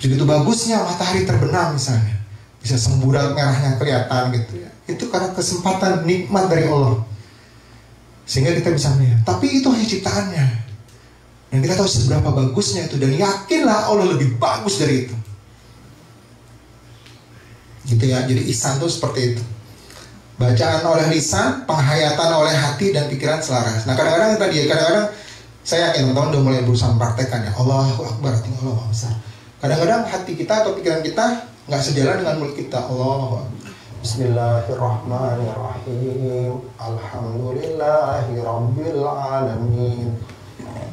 Begitu bagusnya matahari terbenam misalnya, bisa semburat merahnya kelihatan gitu ya. Itu karena kesempatan nikmat dari Allah, sehingga kita bisa melihat. Tapi itu hanya ciptaannya. Dan kita tahu seberapa bagusnya itu, dan yakinlah Allah lebih bagus dari itu. Gitu ya, jadi ihsan itu seperti itu. Bacaan oleh lisan, penghayatan oleh hati dan pikiran selaras. Nah kadang-kadang saya yakin teman-teman udah mulai berusaha mempraktekkan ya. Allahu Akbar, Allah Maha Besar. Kadang-kadang hati kita atau pikiran kita nggak sejalan dengan mulut kita. Allahu Akbar. Bismillahirrahmanirrahim. Alhamdulillahirabbil alamin.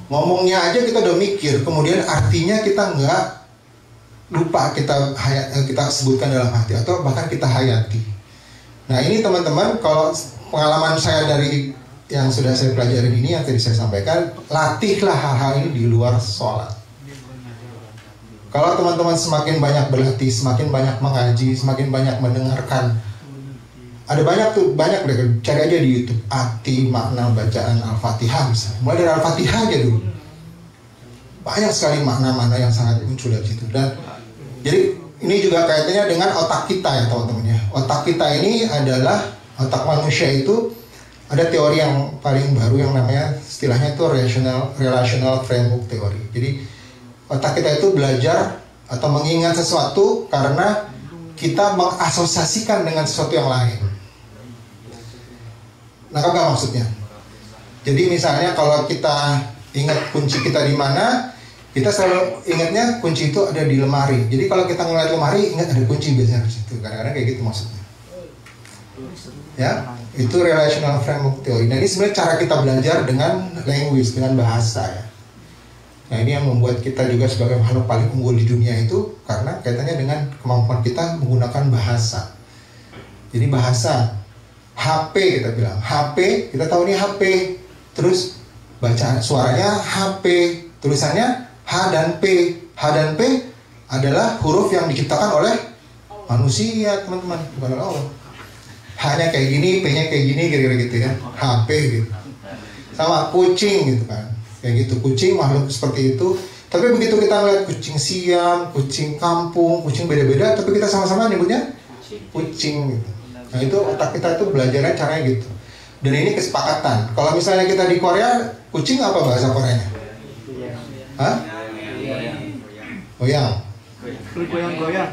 Ngomongnya aja kita udah mikir, kemudian artinya kita nggak lupa, kita sebutkan dalam hati atau bahkan kita hayati. Nah ini teman-teman, kalau pengalaman saya dari yang sudah saya pelajari ini, yang tadi saya sampaikan, latihlah hal-hal ini di luar sholat. Kalau teman-teman semakin banyak berlatih, semakin banyak mengaji, semakin banyak mendengarkan, ada banyak deh, cari aja di YouTube arti makna bacaan Al-Fatihah misalnya. Mulai dari Al-Fatihah aja dulu. Banyak sekali makna-makna yang sangat muncul dari situ. Dan jadi ini juga kaitannya dengan otak kita ya teman-teman ya. Otak kita ini adalah otak manusia itu, ada teori yang paling baru yang namanya istilahnya itu relational framework theory. Jadi otak kita itu belajar atau mengingat sesuatu karena kita mengasosiasikan dengan sesuatu yang lain. Nangkap nggak maksudnya? Jadi misalnya kalau kita ingat kunci kita di mana, kita selalu ingatnya kunci itu ada di lemari. Jadi kalau kita ngeliat lemari, ingat ada kunci biasanya di situ. Kadang-kadang kayak gitu maksudnya. Ya, itu relational framework theory. Nah ini sebenarnya cara kita belajar dengan language, dengan bahasa ya. Nah ini yang membuat kita juga sebagai makhluk paling unggul di dunia itu karena kaitannya dengan kemampuan kita menggunakan bahasa. Jadi bahasa, HP kita bilang, HP, kita tahu ini HP, terus bacaan suaranya HP, tulisannya H dan P adalah huruf yang diciptakan oleh manusia, teman-teman, bukan oleh Allah. H-nya kayak gini, P-nya kayak gini, kira-kira gitu ya. HP gitu. Sama kucing gitu kan. Kayak gitu, kucing makhluk seperti itu. Tapi begitu kita lihat kucing Siam, kucing kampung, kucing beda-beda, tapi kita sama-sama nyebutnya kucing gitu. Nah itu otak kita itu belajarnya caranya gitu. Dan ini kesepakatan. Kalau misalnya kita di Korea, kucing apa bahasa Koreanya? Hah? Goyang. Goyang-goyang.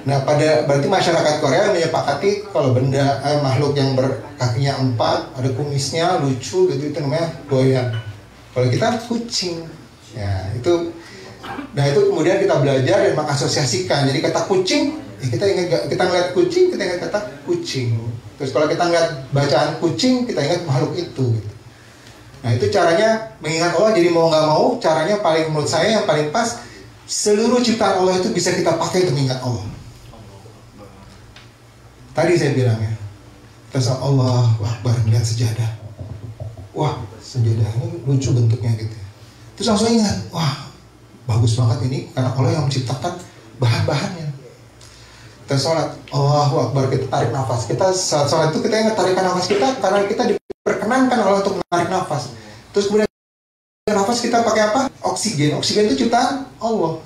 Nah berarti masyarakat Korea menyepakati kalau benda makhluk yang berkakinya 4, ada kumisnya lucu gitu, itu namanya goyang. Kalau kita kucing, ya itu. Nah itu kemudian kita belajar dan mengasosiasikan. Jadi kata kucing, ya kita ngeliat kucing, kita ingat kata kucing. Terus kalau kita ngeliat bacaan kucing, kita ingat makhluk itu. Gitu. Nah itu caranya mengingat Allah. Jadi mau nggak mau, caranya paling menurut saya yang paling pas, seluruh ciptaan Allah itu bisa kita pakai untuk mengingat Allah. Tadi saya bilang ya, kita Allah Akbar melihat sejadah. Wah, sejadah ini lucu bentuknya gitu. Terus langsung ingat, wah bagus banget ini karena Allah yang menciptakan bahan-bahannya. Kita sholat, Allahu Akbar, kita tarik nafas. Kita saat sholat itu kita ingat tarikan nafas kita karena kita diperkenankan Allah untuk menarik nafas. Terus kemudian nafas kita pakai apa? Oksigen. Oksigen itu ciptaan Allah.